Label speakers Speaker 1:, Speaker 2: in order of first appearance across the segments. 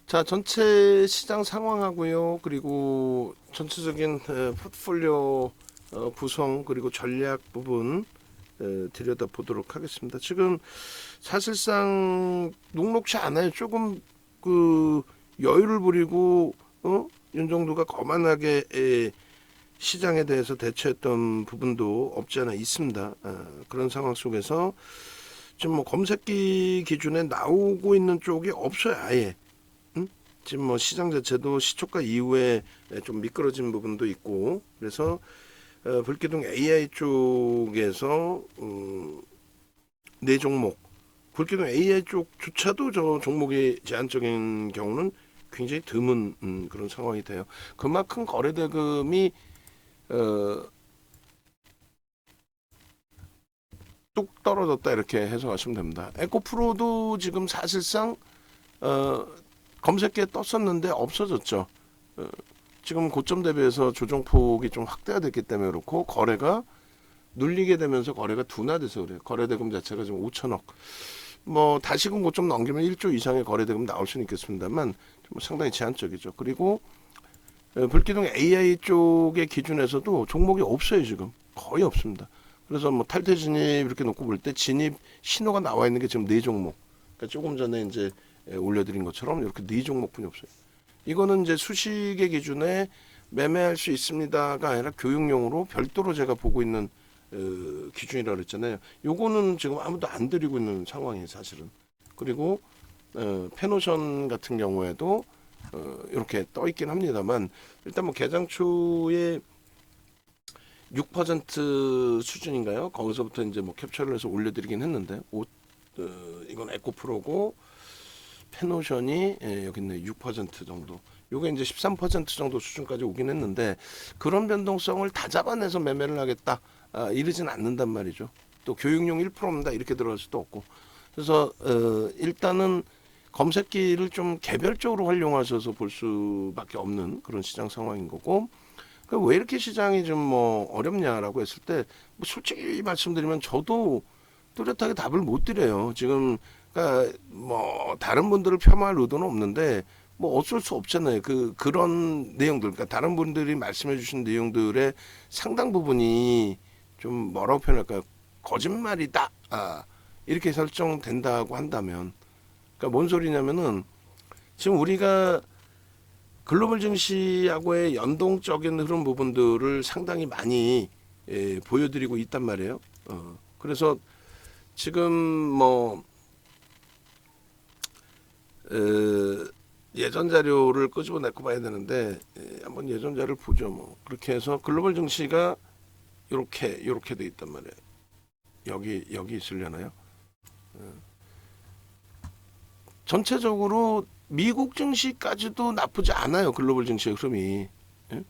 Speaker 1: 자, 전체 시장 상황하고요. 그리고 전체적인 포트폴리오 구성 그리고 전략 부분 들여다 보도록 하겠습니다. 지금 사실상 녹록치 않아요. 조금 그 여유를 부리고 윤정도가 거만하게 시장에 대해서 대처했던 부분도 없지 않아 있습니다. 그런 상황 속에서 지금 뭐 검색기 기준에 나오고 있는 쪽이 없어요. 아예. 지금 뭐 시장 자체도 시초가 이후에 좀 미끄러진 부분도 있고 그래서 불기둥 AI 쪽에서 네 종목 불기둥 AI 쪽조차도 저 종목이 제한적인 경우는 굉장히 드문 그런 상황이 돼요. 그만큼 거래 대금이 뚝 떨어졌다 이렇게 해석하시면 됩니다. 에코프로도 지금 사실상 검색기에 떴었는데 없어졌죠. 지금 고점 대비해서 조정폭이 좀 확대가 됐기 때문에 그렇고 거래가 눌리게 되면서 거래가 둔화돼서 그래요. 거래대금 자체가 지금 5천억. 뭐 다시금 고점 넘기면 1조 이상의 거래대금 나올 수는 있겠습니다만 상당히 제한적이죠. 그리고 불기둥 AI 쪽의 기준에서도 종목이 없어요. 지금 거의 없습니다. 그래서 뭐 탈퇴 진입 이렇게 놓고 볼 때 진입 신호가 나와 있는 게 지금 네 종목. 그러니까 조금 전에 이제 올려드린 것처럼 이렇게 네 종목뿐이 없어요. 이거는 이제 수식의 기준에 매매할 수 있습니다가 아니라 교육용으로 별도로 제가 보고 있는 기준이라고 그랬잖아요. 요거는 지금 아무도 안 드리고 있는 상황이에요, 사실은. 그리고 페노션 같은 경우에도 이렇게 떠 있긴 합니다만 일단 뭐 개장 초에 6% 수준인가요? 거기서부터 이제 뭐 캡처를 해서 올려드리긴 했는데 이건 에코프로고 페노션이 여기 있네 6% 정도. 요게 이제 13% 정도 수준까지 오긴 했는데 그런 변동성을 다 잡아내서 매매를 하겠다 이러진 않는단 말이죠. 또 교육용 1%입니다 이렇게 들어갈 수도 없고. 그래서 일단은 검색기를 좀 개별적으로 활용하셔서 볼 수밖에 없는 그런 시장 상황인 거고. 왜 이렇게 시장이 좀 뭐 어렵냐라고 했을 때 뭐 솔직히 말씀드리면 저도 뚜렷하게 답을 못 드려요. 지금 그러니까 뭐 다른 분들을 폄하할 의도는 없는데 뭐 어쩔 수 없잖아요. 그런 내용들, 그러니까 다른 분들이 말씀해주신 내용들의 상당 부분이 좀 뭐라고 표현할까요? 거짓말이다. 이렇게 설정된다고 한다면, 그러니까 뭔 소리냐면은 지금 우리가 글로벌 증시하고의 연동적인 그런 부분들을 상당히 많이 보여드리고 있단 말이에요. 그래서 지금 뭐 예전 자료를 끄집어내고 봐야 되는데 한번 예전 자료를 보죠. 뭐 그렇게 해서 글로벌 증시가 요렇게 돼 있단 말이에요. 여기 있으려나요? 전체적으로 미국 증시까지도 나쁘지 않아요. 글로벌 증시의 흐름이. 예?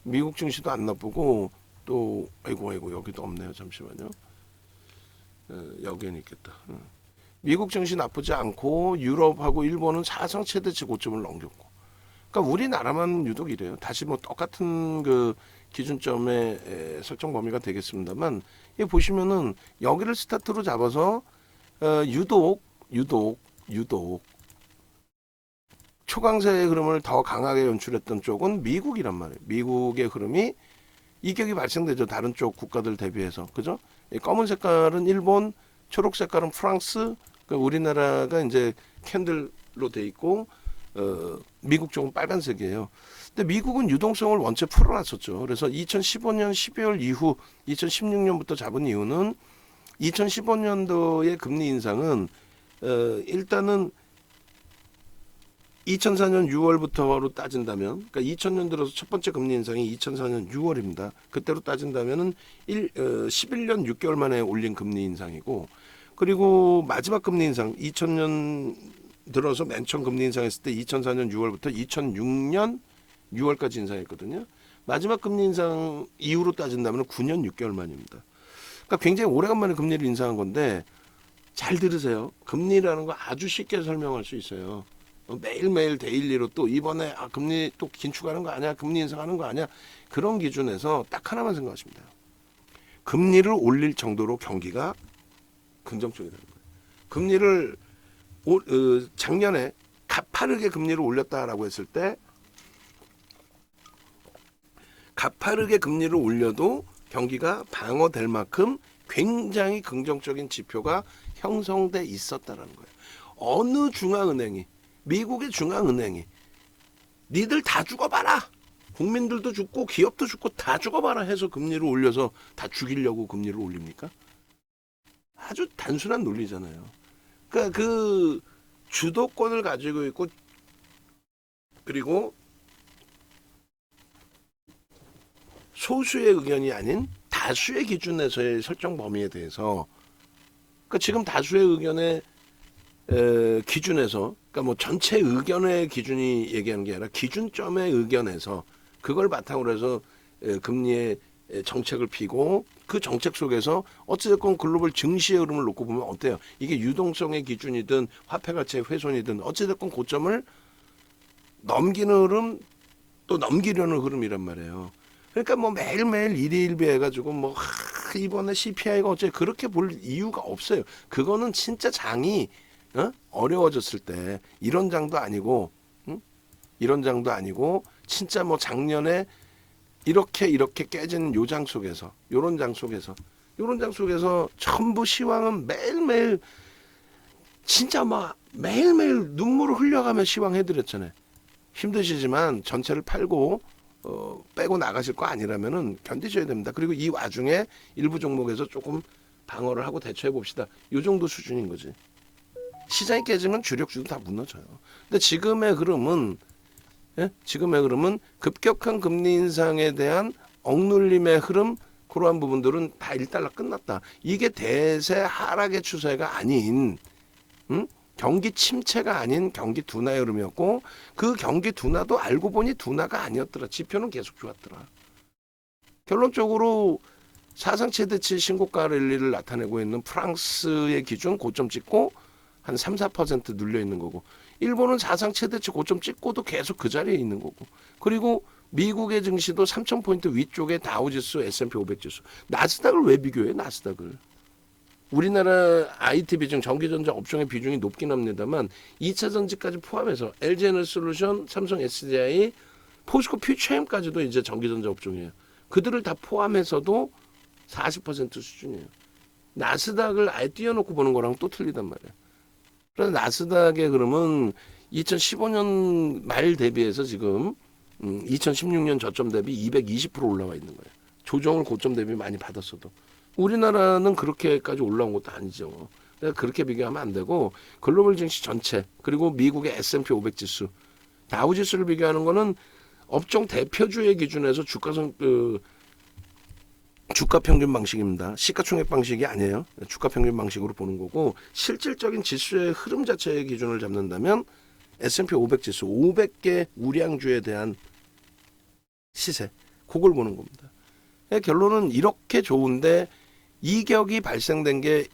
Speaker 1: 미국 증시도 안 나쁘고 또 아이고 여기도 없네요. 잠시만요. 여기는 있겠다. 미국 증시 나쁘지 않고 유럽하고 일본은 사상 최대치 고점을 넘겼고. 그러니까 우리나라만 유독 이래요. 다시 뭐 똑같은 그 기준점의 설정 범위가 되겠습니다만 이 보시면은 여기를 스타트로 잡아서 유독 초강세의 흐름을 더 강하게 연출했던 쪽은 미국이란 말이에요. 미국의 흐름이 이격이 발생되죠. 다른 쪽 국가들 대비해서. 그죠? 이 검은 색깔은 일본, 초록 색깔은 프랑스, 그러니까 우리나라가 이제 캔들로 돼 있고, 미국 쪽은 빨간색이에요. 근데 미국은 유동성을 원체 풀어놨었죠. 그래서 2015년 12월 이후 2016년부터 잡은 이유는 2015년도의 금리 인상은 일단은 2004년 6월부터로 따진다면, 그러니까 2000년 들어서 첫 번째 금리 인상이 2004년 6월입니다. 그때로 따진다면은 11년 6개월 만에 올린 금리 인상이고, 그리고 마지막 금리 인상 2000년 들어서 맨 처음 금리 인상했을 때 2004년 6월부터 2006년 6월까지 인상했거든요. 마지막 금리 인상 이후로 따진다면 9년 6개월 만입니다. 그러니까 굉장히 오래간만에 금리를 인상한 건데 잘 들으세요. 금리라는 거 아주 쉽게 설명할 수 있어요. 매일매일 데일리로 또 이번에 금리 또 긴축하는 거 아니야? 금리 인상하는 거 아니야? 그런 기준에서 딱 하나만 생각하시면 돼요. 금리를 올릴 정도로 경기가 긍정적이라는 거예요. 금리를 작년에 가파르게 금리를 올렸다라고 했을 때 가파르게 금리를 올려도 경기가 방어될 만큼 굉장히 긍정적인 지표가 형성돼 있었다라는 거예요. 어느 중앙은행이 미국의 중앙은행이 니들 다 죽어봐라. 국민들도 죽고 기업도 죽고 다 죽어봐라 해서 금리를 올려서 다 죽이려고 금리를 올립니까? 아주 단순한 논리잖아요. 그러니까 그 주도권을 가지고 있고 그리고 소수의 의견이 아닌 다수의 기준에서의 설정 범위에 대해서 그러니까 지금 다수의 의견의 기준에서 그러니까 뭐 전체 의견의 기준이 얘기하는 게 아니라 기준점의 의견에서 그걸 바탕으로 해서 금리의 정책을 피고 그 정책 속에서 어찌됐건 글로벌 증시의 흐름을 놓고 보면 어때요? 이게 유동성의 기준이든 화폐 가치의 훼손이든 어찌됐건 고점을 넘기는 흐름 또 넘기려는 흐름이란 말이에요. 그러니까 뭐 매일매일 일희일비 해가지고 뭐 이번에 CPI가 어째 그렇게 볼 이유가 없어요. 그거는 진짜 장이 어려워졌을 때 이런 장도 아니고 이런 장도 아니고 진짜 뭐 작년에 이렇게 깨진 요 장 속에서 요런 장 속에서 전부 시황은 매일매일 진짜 막 매일매일 눈물을 흘려가며 시황해드렸잖아요. 힘드시지만 전체를 팔고 빼고 나가실 거 아니라면은 견디셔야 됩니다. 그리고 이 와중에 일부 종목에서 조금 방어를 하고 대처해 봅시다. 요 정도 수준인 거지. 시장이 깨지면 주력주도 다 무너져요. 근데 지금의 흐름은 급격한 금리 인상에 대한 억눌림의 흐름 그러한 부분들은 다 일단락 끝났다. 이게 대세 하락의 추세가 아닌 경기 침체가 아닌 경기 둔화의 흐름이었고 그 경기 둔화도 알고 보니 둔화가 아니었더라. 지표는 계속 좋았더라. 결론적으로 사상 최대치 신고가 랠리를 나타내고 있는 프랑스의 기준 고점 찍고 한 3~4% 눌려 있는 거고 일본은 사상 최대치 고점 찍고도 계속 그 자리에 있는 거고 그리고 미국의 증시도 3,000포인트 위쪽에 다우지수, S&P 500지수 나스닥을 왜 비교해? 나스닥을 우리나라 IT 비중, 전기전자 업종의 비중이 높긴 합니다만 2차 전지까지 포함해서 LG에너지솔루션, 삼성 SDI, 포스코 퓨처엠까지도 이제 전기전자 업종이에요. 그들을 다 포함해서도 40% 수준이에요. 나스닥을 아예 띄워놓고 보는 거랑 또 틀리단 말이에요. 그래서 나스닥의 그러면 2015년 말 대비해서 지금 2016년 저점 대비 220% 올라와 있는 거예요. 조정을 고점 대비 많이 받았어도. 우리나라는 그렇게까지 올라온 것도 아니죠. 그러니까 그렇게 비교하면 안 되고 글로벌 증시 전체 그리고 미국의 S&P 500지수 다우지수를 비교하는 거는 업종 대표주의 기준에서 주가 평균 방식입니다. 시가총액 방식이 아니에요. 주가 평균 방식으로 보는 거고 실질적인 지수의 흐름 자체의 기준을 잡는다면 S&P 500지수 500개 우량주에 대한 시세 그걸 보는 겁니다. 결론은 이렇게 좋은데 이격이 발생된 게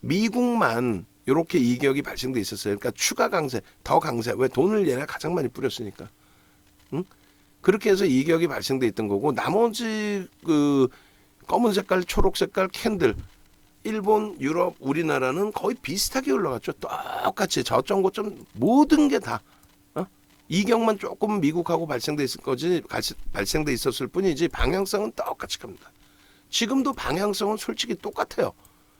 Speaker 1: 미국만 이렇게 이격이 발생돼 있었어요. 그러니까 추가 강세, 더 강세. 왜 돈을 얘네가 가장 많이 뿌렸으니까. 응? 그렇게 해서 이격이 발생돼 있던 거고 나머지 그 검은 색깔, 초록 색깔 캔들 일본, 유럽, 우리나라는 거의 비슷하게 올라갔죠. 똑같이 저점 고점 모든 게 다 이격만 조금 미국하고 발생돼 있었을 뿐이지 방향성은 똑같이 갑니다. 지금도 방향성은 솔직히 똑같아요.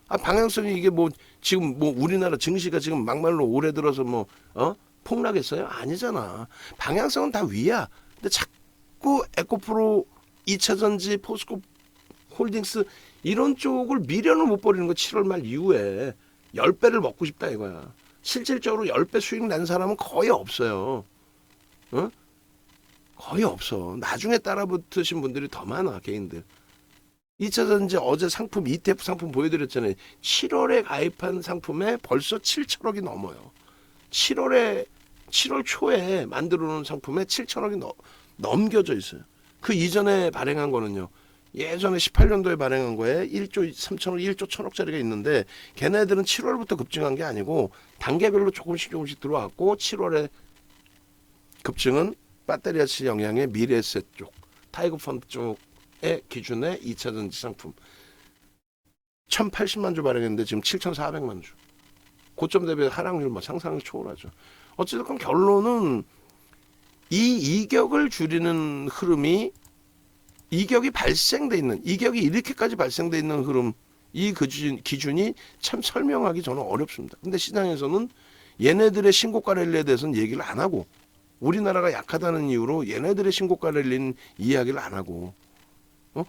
Speaker 1: 방향성이 이게 뭐 지금 뭐 우리나라 증시가 지금 막말로 올해 들어서 뭐 폭락했어요? 아니잖아. 방향성은 다 위야. 근데 자꾸 에코프로, 2차전지, 포스코 홀딩스 이런 쪽을 미련을 못 버리는 거 7월 말 이후에 10배를 먹고 싶다 이거야. 실질적으로 10배 수익 난 사람은 거의 없어요. 거의 없어. 나중에 따라붙으신 분들이 더 많아, 개인들. 2차전지 어제 상품, ETF 상품 보여드렸잖아요. 7월에 가입한 상품에 벌써 7천억이 넘어요. 7월 초에 만들어 놓은 상품에 7천억이 넘겨져 있어요. 그 이전에 발행한 거는요. 예전에 18년도에 발행한 거에 1조 3천억, 1조 1천억짜리가 있는데 걔네들은 7월부터 급증한 게 아니고 단계별로 조금씩 들어왔고 7월에 급증은 배터리아치 영향의 미래에셋 쪽, 타이거 펀드 쪽의 기준의 2차전지 상품 1,080만 주 발행했는데 지금 7,400만 주. 고점 대비 하락률 뭐 상상을 초월하죠. 어찌됐건 결론은 이 이격을 줄이는 흐름이 이격이 발생돼 있는 이격이 이렇게까지 발생돼 있는 흐름 이 기준이 참 설명하기 저는 어렵습니다. 근데 시장에서는 얘네들의 신고가 랠리에 대해서는 얘기를 안 하고 우리나라가 약하다는 이유로 얘네들의 신고가 랠리는 이야기를 안 하고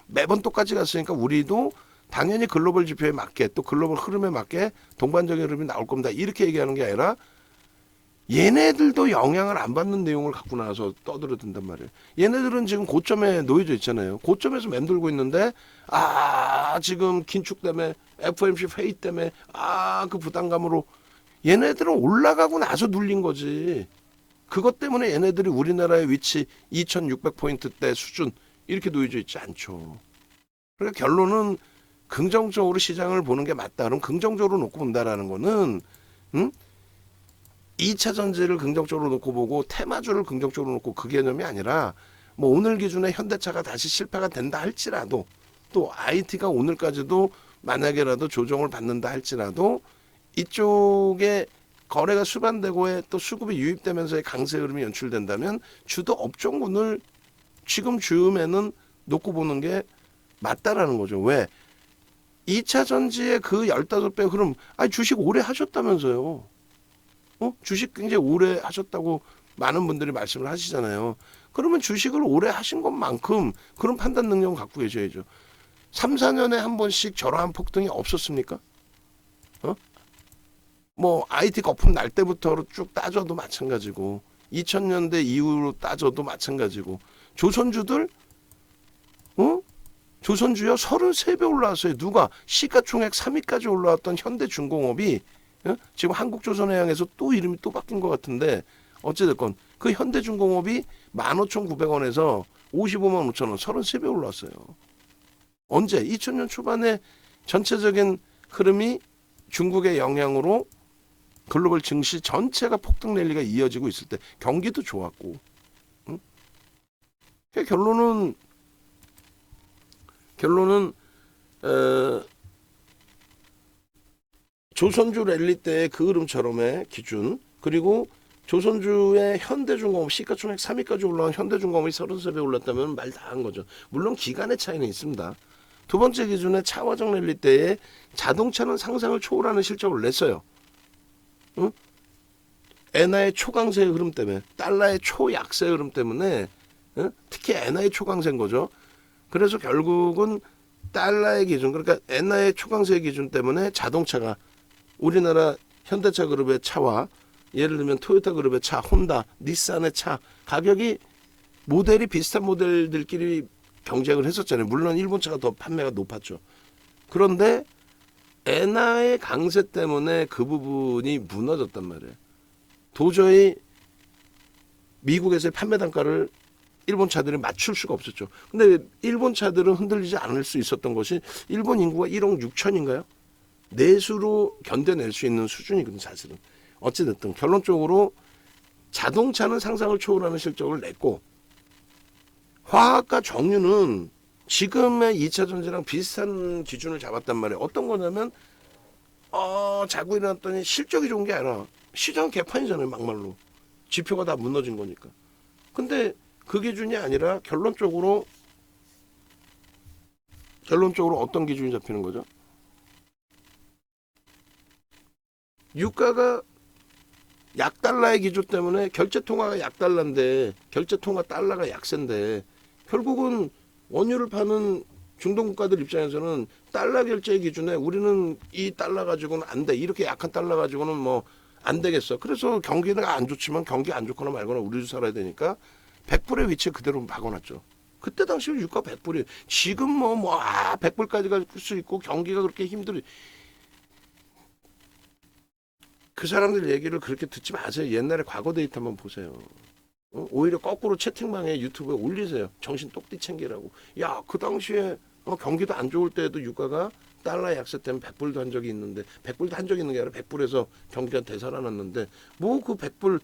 Speaker 1: 매번 똑같이 갔으니까 우리도 당연히 글로벌 지표에 맞게 또 글로벌 흐름에 맞게 동반적인 흐름이 나올 겁니다. 이렇게 얘기하는 게 아니라 얘네들도 영향을 안 받는 내용을 갖고 나와서 떠들어댄단 말이에요. 얘네들은 지금 고점에 놓여져 있잖아요. 고점에서 맴돌고 있는데 지금 긴축 때문에 FOMC 회의 때문에 그 부담감으로 얘네들은 올라가고 나서 눌린 거지. 그것 때문에 얘네들이 우리나라의 위치 2600포인트대 수준 이렇게 놓여져 있지 않죠. 그러니까 결론은 긍정적으로 시장을 보는 게 맞다. 그럼 긍정적으로 놓고 본다라는 거는 2차 전지를 긍정적으로 놓고 보고 테마주를 긍정적으로 놓고 그 개념이 아니라 뭐 오늘 기준에 현대차가 다시 실패가 된다 할지라도 또 IT가 오늘까지도 만약에라도 조정을 받는다 할지라도 이쪽에 거래가 수반되고에 또 수급이 유입되면서의 강세 흐름이 연출된다면 주도 업종군을 지금 즈음에는 놓고 보는 게 맞다라는 거죠. 왜? 2차 전지의 그 15배 흐름, 주식 오래 하셨다면서요. 주식 굉장히 오래 하셨다고 많은 분들이 말씀을 하시잖아요. 그러면 주식을 오래 하신 것만큼 그런 판단 능력을 갖고 계셔야죠. 3, 4년에 한 번씩 저러한 폭등이 없었습니까? 뭐 IT 거품 날 때부터 쭉 따져도 마찬가지고 2000년대 이후로 따져도 마찬가지고 조선주들 조선주요 33배 올라왔어요. 누가 시가총액 3위까지 올라왔던 현대중공업이 지금 한국조선해양에서 또 이름이 또 바뀐 것 같은데 어찌됐건 그 현대중공업이 15,900원에서 55만 5천 원 33배 올라왔어요. 언제? 2000년 초반에 전체적인 흐름이 중국의 영향으로 글로벌 증시 전체가 폭등 랠리가 이어지고 있을 때 경기도 좋았고 결론은 조선주 랠리 때의 그 흐름처럼의 기준 그리고 조선주의 현대중공업 시가총액 3위까지 올라온 현대중공업이 33배 올랐다면 말 다 한 거죠. 물론 기간의 차이는 있습니다. 두 번째 기준의 차화적 랠리 때에 자동차는 상상을 초월하는 실적을 냈어요. 엔화의 초강세 흐름 때문에 달러의 초약세 흐름 때문에 특히 엔화의 초강세인 거죠. 그래서 결국은 달러의 기준 그러니까 엔화의 초강세 기준 때문에 자동차가 우리나라 현대차 그룹의 차와 예를 들면 토요타 그룹의 차, 혼다, 닛산의 차 가격이 모델이 비슷한 모델들끼리 경쟁을 했었잖아요. 물론 일본 차가 더 판매가 높았죠. 그런데 엔화의 강세 때문에 그 부분이 무너졌단 말이에요. 도저히 미국에서의 판매 단가를 일본 차들이 맞출 수가 없었죠. 근데 일본 차들은 흔들리지 않을 수 있었던 것이 일본 인구가 1억 6천인가요? 내수로 견뎌낼 수 있는 수준이거든요. 사실은. 어찌됐든 결론적으로 자동차는 상상을 초월하는 실적을 냈고 화학과 정유는 지금의 2차 전지랑 비슷한 기준을 잡았단 말이에요. 어떤 거냐면 자고 일어났더니 실적이 좋은 게 아니라 시장 개판이잖아요. 막말로. 지표가 다 무너진 거니까. 근데 그 기준이 아니라 결론적으로 어떤 기준이 잡히는 거죠? 유가가 약달러의 기조 때문에 결제통화가 약달러인데 결제통화 달러가 약세인데 결국은 원유를 파는 중동 국가들 입장에서는 달러 결제 기준에 우리는 이 달러 가지고는 안 돼. 이렇게 약한 달러 가지고는 뭐 안 되겠어. 그래서 경기가 안 좋지만 경기 안 좋거나 말거나 우리도 살아야 되니까 100불의 위치에 그대로 박아놨죠. 그때 당시 유가 100불이 지금 100불까지 갈 수 있고 경기가 그렇게 힘들어. 그 사람들 얘기를 그렇게 듣지 마세요. 옛날에 과거 데이터 한번 보세요. 오히려 거꾸로 채팅방에 유튜브에 올리세요. 정신 똑띠 챙기라고. 야, 그 당시에 경기도 안 좋을 때에도 유가가 달러 약세 때문에 100불도 한 적이 있는데 100불도 한 적이 있는 게 아니라 100불에서 경기가 되살아났는데 뭐 그 100불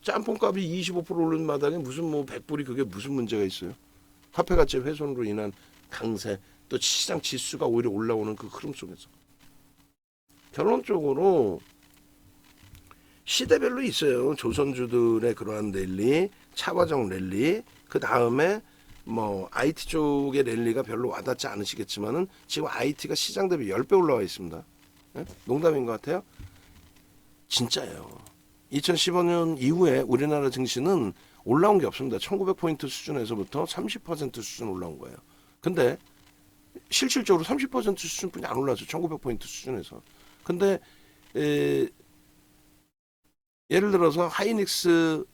Speaker 1: 짬뽕값이 25% 오른 마당에 무슨 100불이 그게 무슨 문제가 있어요. 화폐가치 훼손으로 인한 강세 또 시장 지수가 오히려 올라오는 그 흐름 속에서 결론적으로 시대별로 있어요. 조선주들의 그러한 랠리, 차과정 랠리, 그 다음에 뭐 IT 쪽의 랠리가 별로 와닿지 않으시겠지만은 지금 IT가 시장 대비 10배 올라와 있습니다. 예? 농담인 것 같아요? 진짜예요. 2015년 이후에 우리나라 증시는 올라온 게 없습니다. 1900포인트 수준에서부터 30% 수준 올라온 거예요. 근데 실질적으로 30% 수준뿐이 안 올라왔죠. 1900포인트 수준에서. 근데 예를 들어서 하이닉스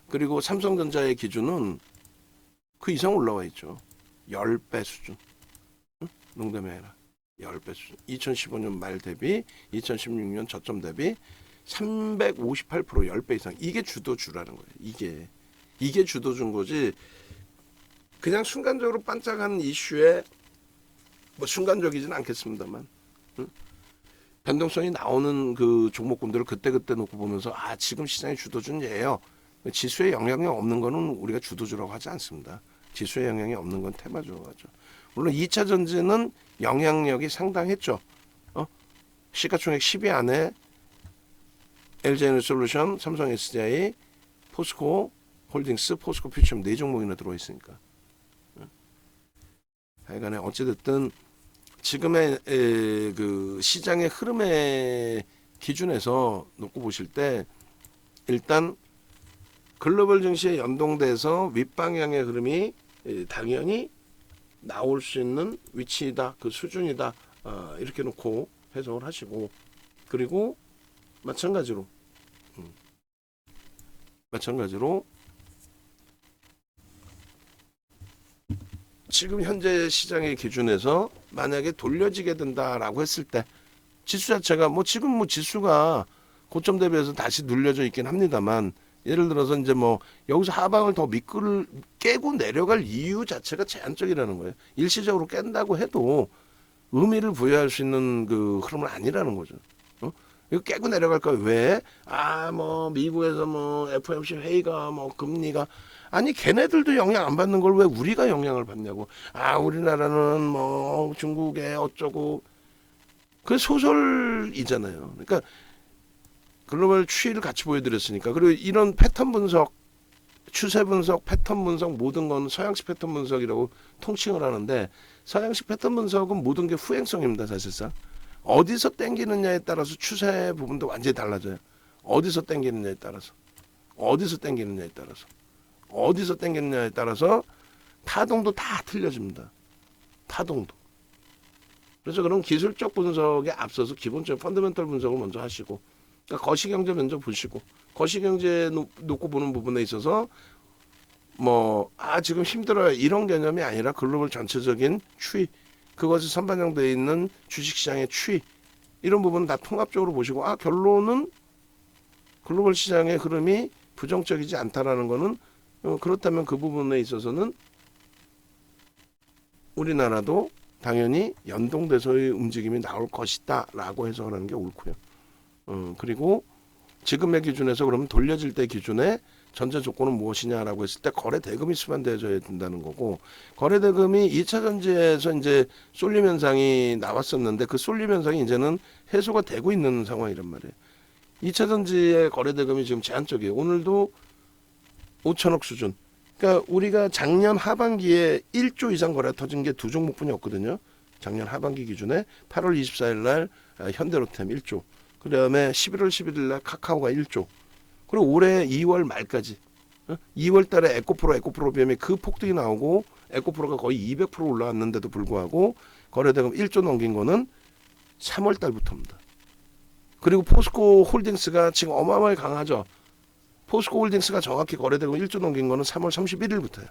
Speaker 1: 그리고 삼성전자의 기준은 그 이상 올라와 있죠. 10배 수준. 응? 농담이 아니라 10배 수준. 2015년 말 대비 2016년 저점 대비 358% 10배 이상. 이게 주도주라는 거예요. 이게 주도주인 거지. 그냥 순간적으로 반짝한 이슈에 뭐 순간적이진 않겠습니다만 변동성이 나오는 그 종목군들을 그때그때 놓고 보면서 아 지금 시장의 주도주는 얘예요. 지수에 영향력 없는 거는 우리가 주도주라고 하지 않습니다. 지수에 영향이 없는 건 테마주라고 하죠. 물론 2차 전지는 영향력이 상당했죠. 시가총액 10위 안에 LG에너지솔루션, 삼성 SDI, 포스코 홀딩스, 포스코 퓨처럼 4종목이나 들어와 있으니까. 하여간에 어찌됐든 지금의 그 시장의 흐름의 기준에서 놓고 보실 때 일단 글로벌 증시에 연동돼서 윗방향의 흐름이 당연히 나올 수 있는 위치이다, 그 수준이다, 이렇게 놓고 해석을 하시고, 그리고 마찬가지로 지금 현재 시장의 기준에서 만약에 돌려지게 된다라고 했을 때 지수 자체가 뭐 지금 뭐 지수가 고점 대비해서 다시 눌려져 있긴 합니다만 예를 들어서 이제 뭐 여기서 하방을 더 미끌 깨고 내려갈 이유 자체가 제한적이라는 거예요. 일시적으로 깬다고 해도 의미를 부여할 수 있는 그 흐름은 아니라는 거죠. 이거 깨고 내려갈까? 왜? 뭐 미국에서 뭐 FOMC 회의가 뭐 금리가 아니 걔네들도 영향 안 받는 걸 왜 우리가 영향을 받냐고. 우리나라는 뭐 중국에 어쩌고 그 소설이잖아요. 그러니까 글로벌 추이를 같이 보여드렸으니까. 그리고 이런 패턴 분석, 추세 분석, 패턴 분석 모든 건 서양식 패턴 분석이라고 통칭을 하는데 서양식 패턴 분석은 모든 게 후행성입니다. 사실상. 어디서 땡기느냐에 따라서 추세 부분도 완전히 달라져요. 어디서 땡기느냐에 따라서 타동도 다 틀려집니다. 타동도. 그래서 그런 기술적 분석에 앞서서 기본적인 펀더멘털 분석을 먼저 하시고, 그러니까 거시경제 먼저 보시고, 거시경제 놓고 보는 부분에 있어서 지금 힘들어요 이런 개념이 아니라 글로벌 전체적인 추이, 그것이 선반영되어 있는 주식시장의 추이, 이런 부분은 다 통합적으로 보시고 결론은 글로벌 시장의 흐름이 부정적이지 않다라는 거는 그렇다면 그 부분에 있어서는 우리나라도 당연히 연동돼서의 움직임이 나올 것이다 라고 해석하는 게 옳고요. 그리고 지금의 기준에서 그러면 돌려질 때 기준에 전제 조건은 무엇이냐라고 했을 때 거래 대금이 수반되어져야 된다는 거고, 거래 대금이 2차 전지에서 이제 쏠림 현상이 나왔었는데 그 쏠림 현상이 이제는 해소가 되고 있는 상황이란 말이에요. 2차 전지의 거래 대금이 지금 제한적이에요. 오늘도 5천억 수준. 그러니까 우리가 작년 하반기에 1조 이상 거래 터진 게 2종목뿐이 없거든요. 작년 하반기 기준에 8월 24일 날 현대로템 1조. 그다음에 11월 11일 날 카카오가 1조. 그리고 올해 2월 말까지 2월 달에 에코프로 비하면 그 폭등이 나오고 에코프로가 거의 200% 올라왔는데도 불구하고 거래대금 1조 넘긴 거는 3월 달부터입니다. 그리고 포스코 홀딩스가 지금 어마어마하게 강하죠. 포스코 홀딩스가 정확히 거래대금 1조 넘긴 거는 3월 31일부터예요.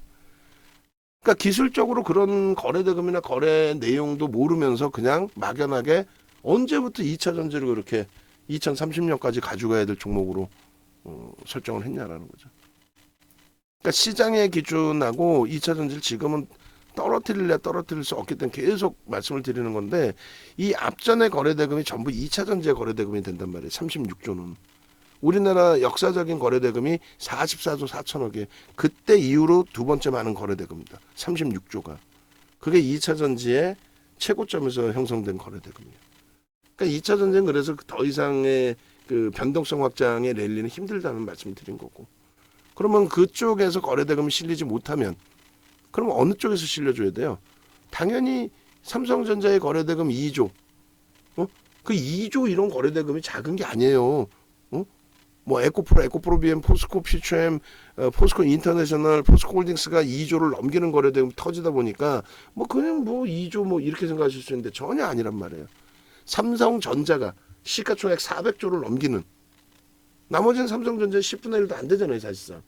Speaker 1: 그러니까 기술적으로 그런 거래대금이나 거래 내용도 모르면서 그냥 막연하게 언제부터 2차 전지를 그렇게 2030년까지 가져가야 될 종목으로 설정을 했냐라는 거죠. 그러니까 시장의 기준하고 2차 전지를 지금은 떨어뜨릴 수 없기 때문에 계속 말씀을 드리는 건데, 이 앞전의 거래대금이 전부 2차 전지의 거래대금이 된단 말이에요. 36조는. 우리나라 역사적인 거래대금이 44조 4천억이에요. 그때 이후로 두 번째 많은 거래대금입니다. 36조가. 그게 2차 전지의 최고점에서 형성된 거래대금이에요. 그러니까 2차 전지는 그래서 더 이상의 그 변동성 확장의 랠리는 힘들다는 말씀을 드린 거고. 그러면 그쪽에서 거래대금이 실리지 못하면 그럼 어느 쪽에서 실려줘야 돼요? 당연히 삼성전자의 거래대금 2조. 그 2조 이런 거래대금이 작은 게 아니에요. 뭐 에코프로 BM, 포스코 퓨처엠, 포스코 인터내셔널, 포스코 홀딩스가 2조를 넘기는 거래대금 터지다 보니까 뭐 그냥 뭐 2조 뭐 이렇게 생각하실 수 있는데 전혀 아니란 말이에요. 삼성전자가 시가총액 400조를 넘기는, 나머지는 삼성전자의 10분의 1도 안 되잖아요, 사실상.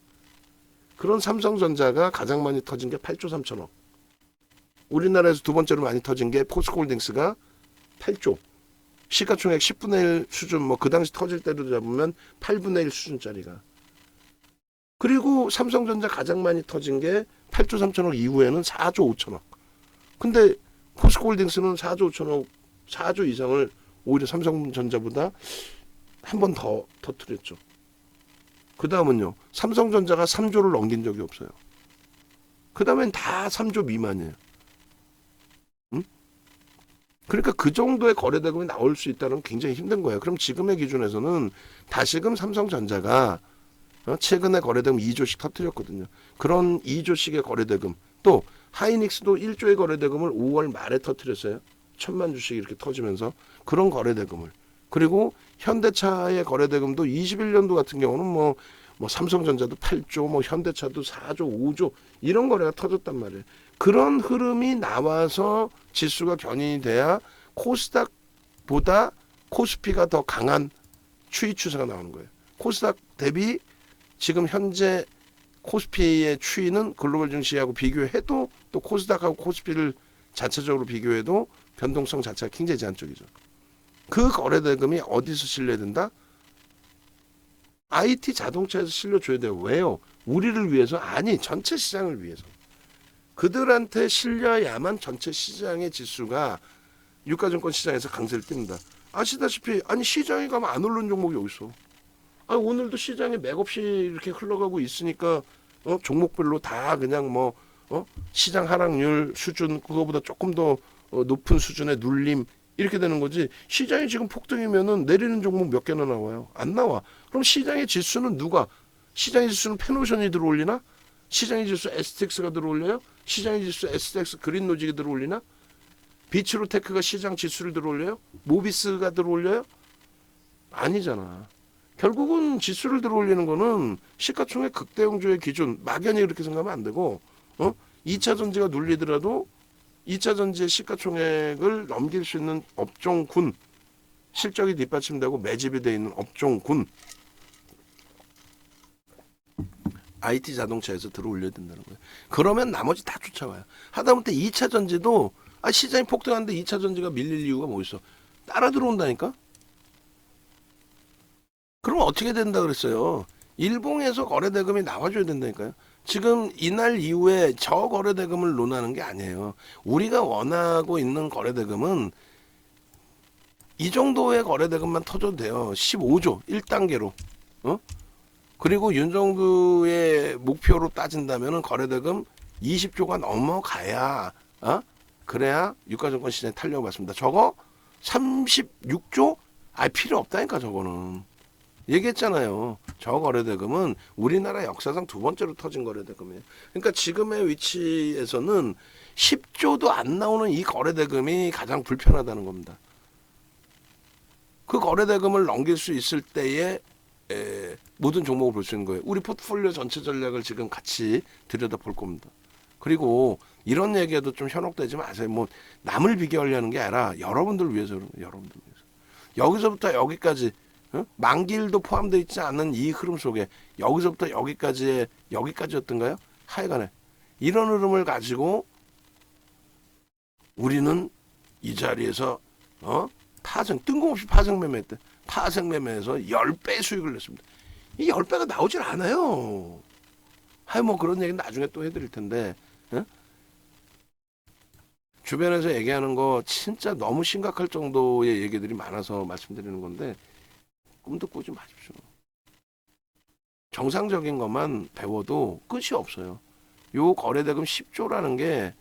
Speaker 1: 그런 삼성전자가 가장 많이 터진 게 8조 3천억. 우리나라에서 두 번째로 많이 터진 게 포스코홀딩스가 8조. 시가총액 10분의 1 수준, 뭐 그 당시 터질 때로 잡으면 8분의 1 수준짜리가. 그리고 삼성전자 가장 많이 터진 게 8조 3천억 이후에는 4조 5천억. 근데 포스코홀딩스는 4조 5천억, 4조 이상을 오히려 삼성전자보다 한 번 더 터뜨렸죠. 그 다음은요, 삼성전자가 3조를 넘긴 적이 없어요. 그 다음엔 다 3조 미만이에요. 응? 그러니까 그 정도의 거래대금이 나올 수 있다는 굉장히 힘든 거예요. 그럼 지금의 기준에서는 다시금 삼성전자가 최근에 거래대금 2조씩 터뜨렸거든요. 그런 2조씩의 거래대금, 또 하이닉스도 1조의 거래대금을 5월 말에 터뜨렸어요. 1,000만 주씩 이렇게 터지면서 그런 거래대금을. 그리고 현대차의 거래대금도 21년도 같은 경우는 뭐 삼성전자도 8조, 뭐 현대차도 4조, 5조 이런 거래가 터졌단 말이에요. 그런 흐름이 나와서 지수가 견인이 돼야 코스닥보다 코스피가 더 강한 추이 추세가 나오는 거예요. 코스닥 대비 지금 현재 코스피의 추이는 글로벌 증시하고 비교해도, 또 코스닥하고 코스피를 자체적으로 비교해도 변동성 자체가 굉장히 제한적이죠. 그 거래대금이 어디서 실려야 된다? IT 자동차에서 실려줘야 돼요. 왜요? 우리를 위해서? 아니, 전체 시장을 위해서. 그들한테 실려야만 전체 시장의 지수가 유가증권 시장에서 강세를 띱니다. 아시다시피 아니 시장에 가면 안 오르는 종목이 어디 있어? 아니, 오늘도 시장에 맥없이 이렇게 흘러가고 있으니까 종목별로 다 그냥 뭐 시장 하락률 수준 그거보다 조금 더 높은 수준의 눌림 이렇게 되는 거지. 시장이 지금 폭등이면은 내리는 종목 몇 개나 나와요? 안 나와. 그럼 시장의 지수는 누가? 시장의 지수는 페노션이 들어올리나? 시장의 지수 STX가 들어올려요? 시장의 지수 STX 그린로직이 들어올리나? 비츠로테크가 시장 지수를 들어올려요? 모비스가 들어올려요? 아니잖아. 결국은 지수를 들어올리는 거는 시가총액 극대형주의 기준, 막연히 그렇게 생각하면 안 되고 2차 전지가 눌리더라도 2차 전지의 시가총액을 넘길 수 있는 업종군, 실적이 뒷받침되고 매집이 되어 있는 업종군, IT 자동차에서 들어올려야 된다는 거예요. 그러면 나머지 다 쫓아와요. 하다못해 2차 전지도 시장이 폭등하는데 2차 전지가 밀릴 이유가 뭐 있어? 따라 들어온다니까? 그럼 어떻게 된다 그랬어요? 일봉에서 거래대금이 나와줘야 된다니까요. 지금 이날 이후에 저 거래대금을 논하는 게 아니에요. 우리가 원하고 있는 거래대금은 이 정도의 거래대금만 터져도 돼요. 15조 1단계로. 그리고 윤정부의 목표로 따진다면 거래대금 20조가 넘어가야 그래야 유가증권 시장에 탄력을 받습니다. 저거 36조? 필요 없다니까 저거는. 얘기했잖아요. 저 거래대금은 우리나라 역사상 두 번째로 터진 거래대금이에요. 그러니까 지금의 위치에서는 10조도 안 나오는 이 거래대금이 가장 불편하다는 겁니다. 그 거래대금을 넘길 수 있을 때에 모든 종목을 볼 수 있는 거예요. 우리 포트폴리오 전체 전략을 지금 같이 들여다볼 겁니다. 그리고 이런 얘기에도 좀 현혹되지 마세요. 뭐 남을 비교하려는 게 아니라 여러분들 위해서 그런 거예요. 여러분들 위해서. 여기서부터 여기까지 만기일도 포함되어 있지 않은 이 흐름 속에 여기서부터 여기까지였던가요? 하여간에 이런 흐름을 가지고 우리는 이 자리에서 뜬금없이 파생 매매했대. 파생 매매에서 10배 수익을 냈습니다. 이 10배가 나오질 않아요. 뭐 그런 얘기는 나중에 또 해드릴 텐데 주변에서 얘기하는 거 진짜 너무 심각할 정도의 얘기들이 많아서 말씀드리는 건데 꿈도 꾸지 마십시오. 정상적인 것만 배워도 끝이 없어요. 요 거래대금 10조라는 게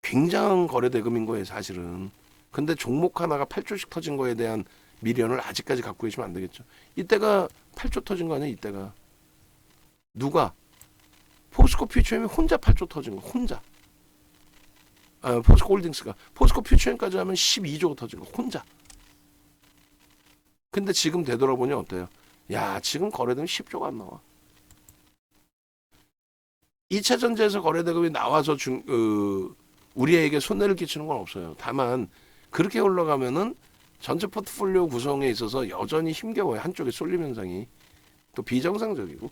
Speaker 1: 굉장한 거래대금인 거예요, 사실은. 근데 종목 하나가 8조씩 터진 거에 대한 미련을 아직까지 갖고 계시면 안 되겠죠. 이때가 8조 터진 거 아니에요, 이때가. 누가? 포스코 퓨처엠이 혼자 8조 터진 거, 혼자. 포스코 홀딩스가. 포스코 퓨처엠까지 하면 12조 터진 거, 혼자. 근데 지금 되돌아보니 어때요? 야, 지금 거래되면 10조가 안 나와. 2차 전지에서 거래대금이 나와서 우리에게 손해를 끼치는 건 없어요. 다만 그렇게 올라가면은 전체 포트폴리오 구성에 있어서 여전히 힘겨워요. 한쪽에 쏠림 현상이. 또 비정상적이고.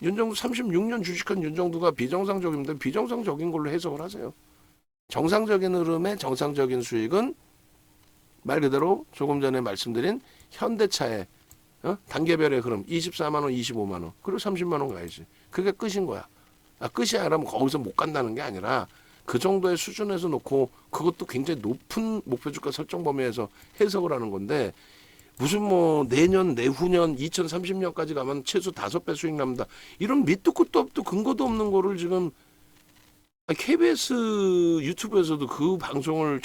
Speaker 1: 윤정두 36년 주식한 윤정두가 비정상적인데 비정상적인 걸로 해석을 하세요. 정상적인 흐름의 정상적인 수익은 말 그대로 조금 전에 말씀드린 현대차의 단계별의 흐름 24만 원, 25만 원, 그리고 30만 원 가야지. 그게 끝인 거야. 끝이 아니라면 거기서 못 간다는 게 아니라 그 정도의 수준에서 놓고 그것도 굉장히 높은 목표 주가 설정 범위에서 해석을 하는 건데 무슨 뭐 내년, 내후년, 2030년까지 가면 최소 5배 수익 납니다. 이런 밑도 끝도 없도 근거도 없는 거를 지금 KBS 유튜브에서도 그 방송을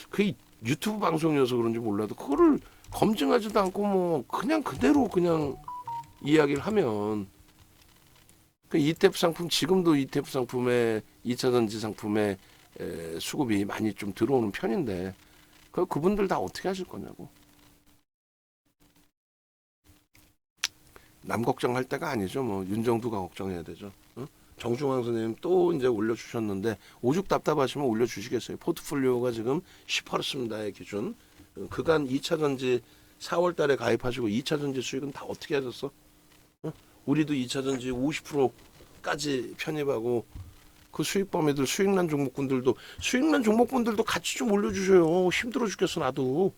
Speaker 1: 그 유튜브 방송이어서 그런지 몰라도 그거를 검증하지도 않고 뭐 그냥 그대로 그냥 이야기를 하면 그 ETF 상품 지금도 ETF 상품에 2차 전지 상품에 수급이 많이 좀 들어오는 편인데 그분들 다 어떻게 하실 거냐고. 남 걱정할 때가 아니죠. 뭐 윤정두가 걱정해야 되죠. 정중앙 선생님 또 이제 올려주셨는데 오죽 답답하시면 올려주시겠어요. 포트폴리오가 지금 10%입니다의 기준. 그간 2차 전지 4월 달에 가입하시고 2차 전지 수익은 다 어떻게 하셨어? 우리도 2차 전지 50%까지 편입하고 그 수익 범위들 수익난 종목분들도 같이 좀 올려주셔요. 힘들어 죽겠어 나도.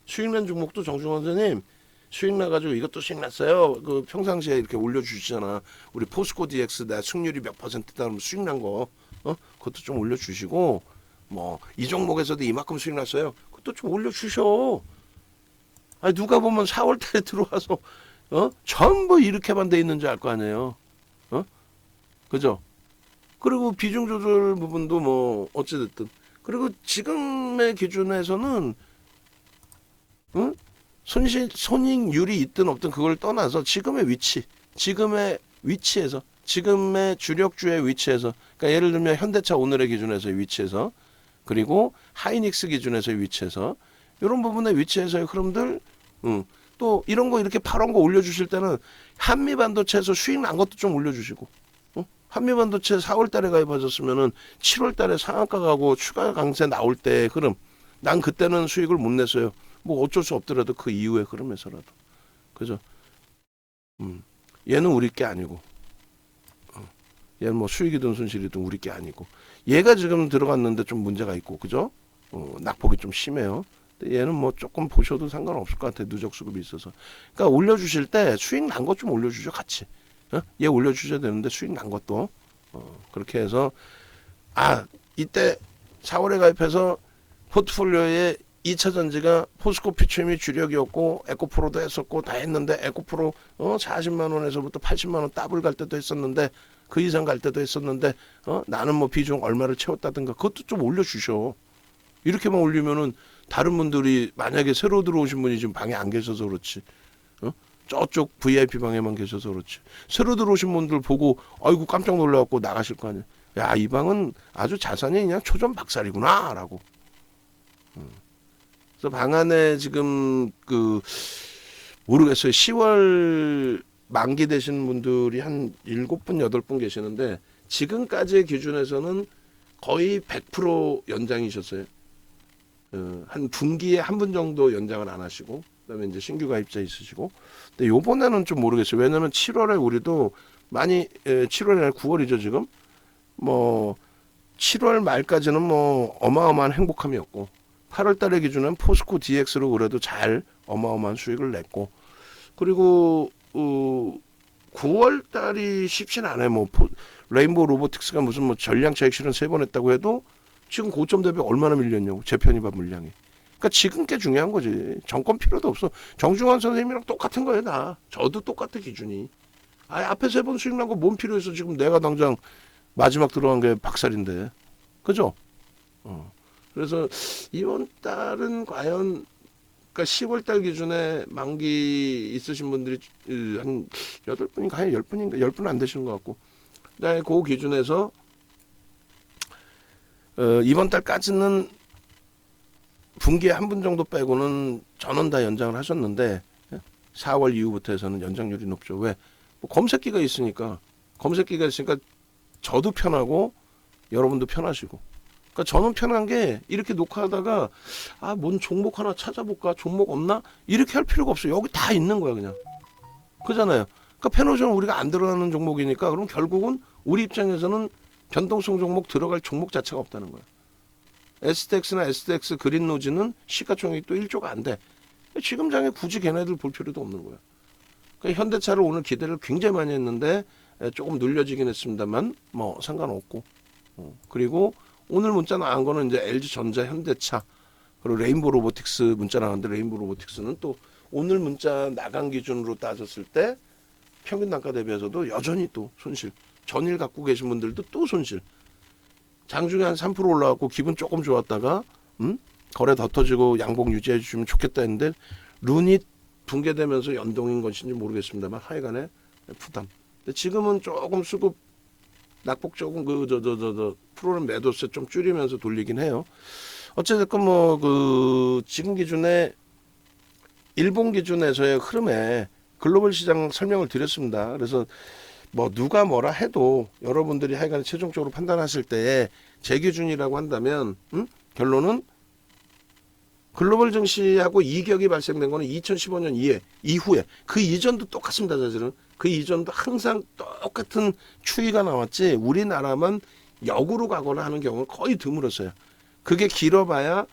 Speaker 1: 수익난 종목도 정중앙 선생님 수익 나가지고 이것도 수익 났어요. 그 평상시에 이렇게 올려주시잖아. 우리 포스코 DX 나 승률이 몇 %다 그러면 수익 난 거, 그것도 좀 올려주시고 뭐 이 종목에서도 이만큼 수익 났어요. 그것도 좀 올려주셔. 아니 누가 보면 4월달에 들어와서 전부 이렇게만 돼 있는 줄 알 거 아니에요. 그죠? 그리고 비중 조절 부분도 뭐 어찌됐든 그리고 지금의 기준에서는 손익률이 있든 없든 그걸 떠나서 지금의 위치에서 지금의 주력주의 위치에서 그러니까 예를 들면 현대차 오늘의 기준에서의 위치에서 그리고 하이닉스 기준에서의 위치에서 이런 부분의 위치에서의 흐름들 또 이런 거 이렇게 파란 거 올려주실 때는 한미반도체에서 수익 난 것도 좀 올려주시고 한미반도체 4월 달에 가입하셨으면은 7월 달에 상한가 가고 추가 강세 나올 때 흐름 난 그때는 수익을 못 냈어요. 뭐 어쩔 수 없더라도 그 이후의 흐름에서라도 그죠? 얘는 우리 게 아니고 얘는 뭐 수익이든 손실이든 우리 게 아니고 얘가 지금 들어갔는데 좀 문제가 있고 그죠? 낙폭이 좀 심해요. 근데 얘는 뭐 조금 보셔도 상관없을 것 같아요. 누적 수급이 있어서. 그러니까 올려주실 때 수익 난 것 좀 올려주죠 같이. 얘 올려주셔야 되는데 수익 난 것도 그렇게 해서 이때 4월에 가입해서 포트폴리오에 2차 전지가 포스코 퓨처엠이 주력이었고 에코프로도 했었고 다 했는데 에코프로 40만 원에서부터 80만 원 더블 갈 때도 했었는데 그 이상 갈 때도 했었는데 나는 뭐 비중 얼마를 채웠다든가 그것도 좀 올려주셔. 이렇게만 올리면은 다른 분들이 만약에 새로 들어오신 분이 지금 방에 안 계셔서 그렇지 저쪽 VIP 방에만 계셔서 그렇지 새로 들어오신 분들 보고 아이고 깜짝 놀라갖고 나가실 거 아니야. 야, 이 방은 아주 자산이 그냥 초전박살이구나 라고. 그래서 방 안에 지금 모르겠어요. 10월 만기 되신 분들이 한 7분 8분 계시는데 지금까지의 기준에서는 거의 100% 연장이셨어요. 한 분기에 한 분 정도 연장을 안 하시고 그다음에 이제 신규 가입자 있으시고 근데 요번에는 좀 모르겠어요. 왜냐면 7월에 우리도 많이 7월이 아니라 9월이죠 지금 뭐 7월 말까지는 뭐 어마어마한 행복함이었고 8월 달의 기준은 포스코 DX로 그래도 잘 어마어마한 수익을 냈고 그리고 9월 달이 쉽진 않아요. 뭐 레인보우 로보틱스가 무슨 뭐 전량 차익 실현 3번 했다고 해도 지금 고점 대비 얼마나 밀렸냐고 재편입한 물량이. 그러니까 지금 게 중요한 거지. 정권 필요도 없어. 정중환 선생님이랑 똑같은 거예요 다. 저도 똑같아 기준이. 앞에 3번 수익 난 거 뭔 필요해서 지금 내가 당장 마지막 들어간 게 박살인데. 그죠? 그래서 이번 달은 과연 그러니까 10월 달 기준에 만기 있으신 분들이 한 8분인가 한 10분인가 10분 안 되시는 것 같고, 그다음에 그 기준에서 이번 달까지는 분기에 한 분 정도 빼고는 전원 다 연장을 하셨는데 4월 이후부터 해서는 연장률이 높죠. 왜? 뭐 검색기가 있으니까 저도 편하고 여러분도 편하시고. 그러니까 저는 편한 게 이렇게 녹화하다가 뭔 종목 하나 찾아볼까? 종목 없나? 이렇게 할 필요가 없어요. 여기 다 있는 거야 그냥. 그잖아요. 그러니까 페노션은 우리가 안 들어가는 종목이니까 그럼 결국은 우리 입장에서는 변동성 종목 들어갈 종목 자체가 없다는 거야. STX나 STX 그린노즈는 시가총액이 또 1조가 안 돼. 지금 장에 굳이 걔네들 볼 필요도 없는 거야. 그러니까 현대차를 오늘 기대를 굉장히 많이 했는데 조금 눌려지긴 했습니다만 뭐 상관없고. 그리고 오늘 문자 나간 거는 이제 LG전자, 현대차, 그리고 레인보 로보틱스 문자 나왔는데, 레인보 로보틱스는 또 오늘 문자 나간 기준으로 따졌을 때 평균 단가 대비해서도 여전히 또 손실. 전일 갖고 계신 분들도 또 손실. 장중에 한 3% 올라왔고 기분 조금 좋았다가 거래 더 터지고 양봉 유지해 주시면 좋겠다 했는데 룬이 붕괴되면서 연동인 것인지 모르겠습니다만 하여간에 부담. 근데 지금은 조금 수급 낙폭 조금 프로그램 매도세 좀 줄이면서 돌리긴 해요. 어쨌든 뭐 지금 기준에 일본 기준에서의 흐름에 글로벌 시장 설명을 드렸습니다. 그래서 뭐 누가 뭐라 해도 여러분들이 하여간 최종적으로 판단하실 때 제 기준이라고 한다면 결론은 글로벌 증시하고 이격이 발생된 거는 2015년 이후에 그 이전도 똑같습니다. 사실은 그 이전도 항상 똑같은 추이가 나왔지 우리나라만 역으로 가거나 하는 경우는 거의 드물었어요. 그게 길어봐야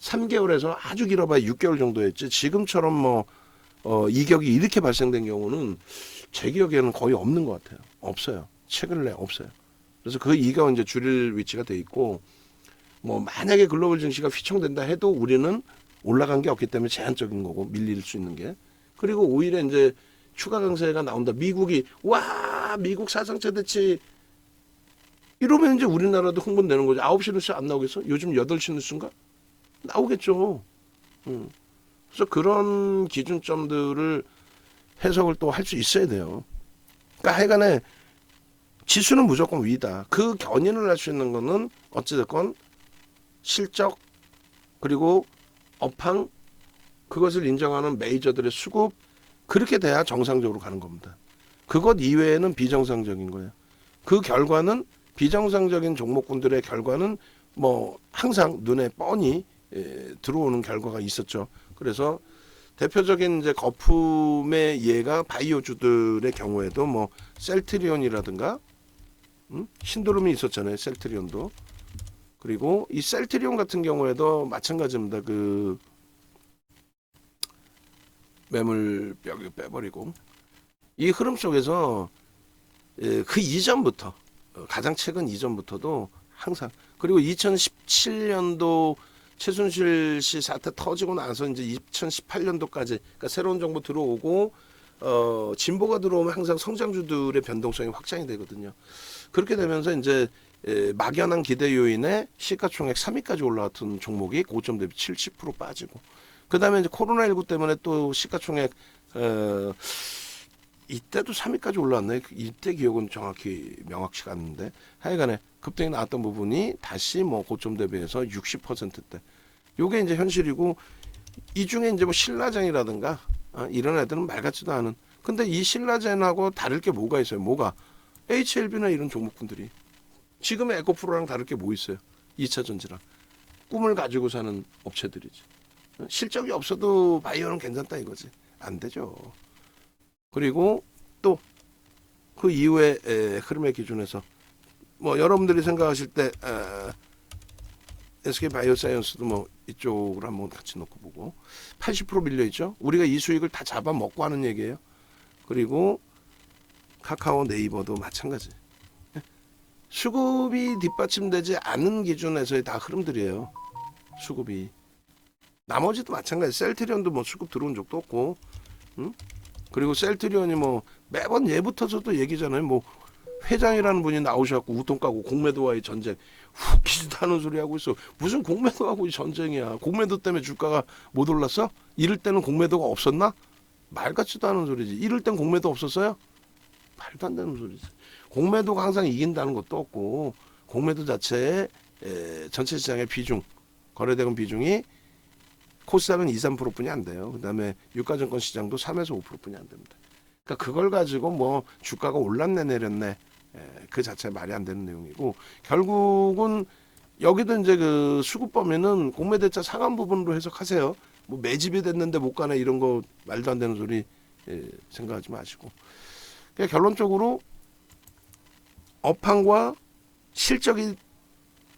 Speaker 1: 3개월에서 아주 길어봐야 6개월 정도였지, 지금처럼 뭐 이격이 이렇게 발생된 경우는 제 기억에는 거의 없는 것 같아요. 없어요. 최근 내 없어요. 그래서 그 이격은 이제 줄일 위치가 돼 있고, 뭐 만약에 글로벌 증시가 휘청된다 해도 우리는 올라간 게 없기 때문에 제한적인 거고 밀릴 수 있는 게. 그리고 오히려 이제 추가 강세가 나온다. 미국이 미국 사상 최대치 이러면 이제 우리나라도 흥분되는 거죠. 9시 뉴스 안 나오겠어? 요즘 8시 뉴스인가? 나오겠죠. 그래서 그런 기준점들을 해석을 또 할 수 있어야 돼요. 그러니까 하여간에 지수는 무조건 위다. 그 견인을 할 수 있는 거는 어찌됐건 실적 그리고 업황, 그것을 인정하는 메이저들의 수급, 그렇게 돼야 정상적으로 가는 겁니다. 그것 이외에는 비정상적인 거예요. 그 결과는 비정상적인 종목군들의 결과는 뭐 항상 눈에 뻔히 들어오는 결과가 있었죠. 그래서 대표적인 이제 거품의 예가 바이오주들의 경우에도 뭐 셀트리온이라든가 신도름이 있었잖아요. 셀트리온도. 그리고 이 셀트리온 같은 경우에도 마찬가지입니다. 그 매물 벽을 빼버리고 이 흐름 속에서 그 이전부터, 가장 최근 이전부터도 항상, 그리고 2017년도 최순실 씨 사태 터지고 나서 이제 2018년도까지, 그러니까 새로운 정부 들어오고 진보가 들어오면 항상 성장주들의 변동성이 확장이 되거든요. 그렇게 되면서 이제 막연한 기대 요인에 시가총액 3위까지 올라왔던 종목이 고점 대비 70% 빠지고, 그 다음에 이제 코로나19 때문에 또 시가총액 이때도 3위까지 올라왔네. 이때 기억은 정확히 명확치가 않는데 하여간에 급등이 나왔던 부분이 다시 뭐 고점 대비해서 60%대. 요게 이제 현실이고, 이 중에 이제 뭐 신라젠이라든가 이런 애들은 말 같지도 않은. 근데 이 신라젠하고 다를 게 뭐가 있어요? 뭐가? HLB나 이런 종목군들이 지금의 에코프로랑 다를 게 뭐 있어요? 2차 전지랑 꿈을 가지고 사는 업체들이지. 실적이 없어도 바이오는 괜찮다 이거지. 안 되죠. 그리고 또 그 이후에 흐름의 기준에서 뭐 여러분들이 생각하실 때 SK 바이오사이언스도 뭐 이쪽으로 한번 같이 놓고 보고 80% 밀려 있죠. 우리가 이 수익을 다 잡아 먹고 하는 얘기예요. 그리고 카카오, 네이버도 마찬가지. 수급이 뒷받침되지 않은 기준에서의 다 흐름들이에요. 수급이. 나머지도 마찬가지. 셀트리온도 뭐 수급 들어온 적도 없고, 그리고 셀트리온이 뭐 매번 예부터서도 얘기잖아요. 뭐 회장이라는 분이 나오셔갖고 우통 까고 공매도와의 전쟁 웃기지도 않은 소리 하고 있어. 무슨 공매도하고 전쟁이야. 공매도 때문에 주가가 못 올랐어? 이럴 때는 공매도가 없었나? 말 같지도 않은 소리지. 이럴 땐 공매도 없었어요? 말도 안 되는 소리지. 공매도가 항상 이긴다는 것도 없고, 공매도 자체의 전체 시장의 비중, 거래대금 비중이 코스닥은 2, 3%뿐이 안 돼요. 그다음에 유가증권 시장도 3에서 5%뿐이 안 됩니다. 그러니까 그걸 가지고 뭐 주가가 올랐네 내렸네 그 자체 말이 안 되는 내용이고, 결국은 여기도 이제 그 수급 범위는 공매대차 상한 부분으로 해석하세요. 뭐 매집이 됐는데 못 가네 이런 거 말도 안 되는 소리 생각하지 마시고, 그러니까 결론적으로 업황과 실적이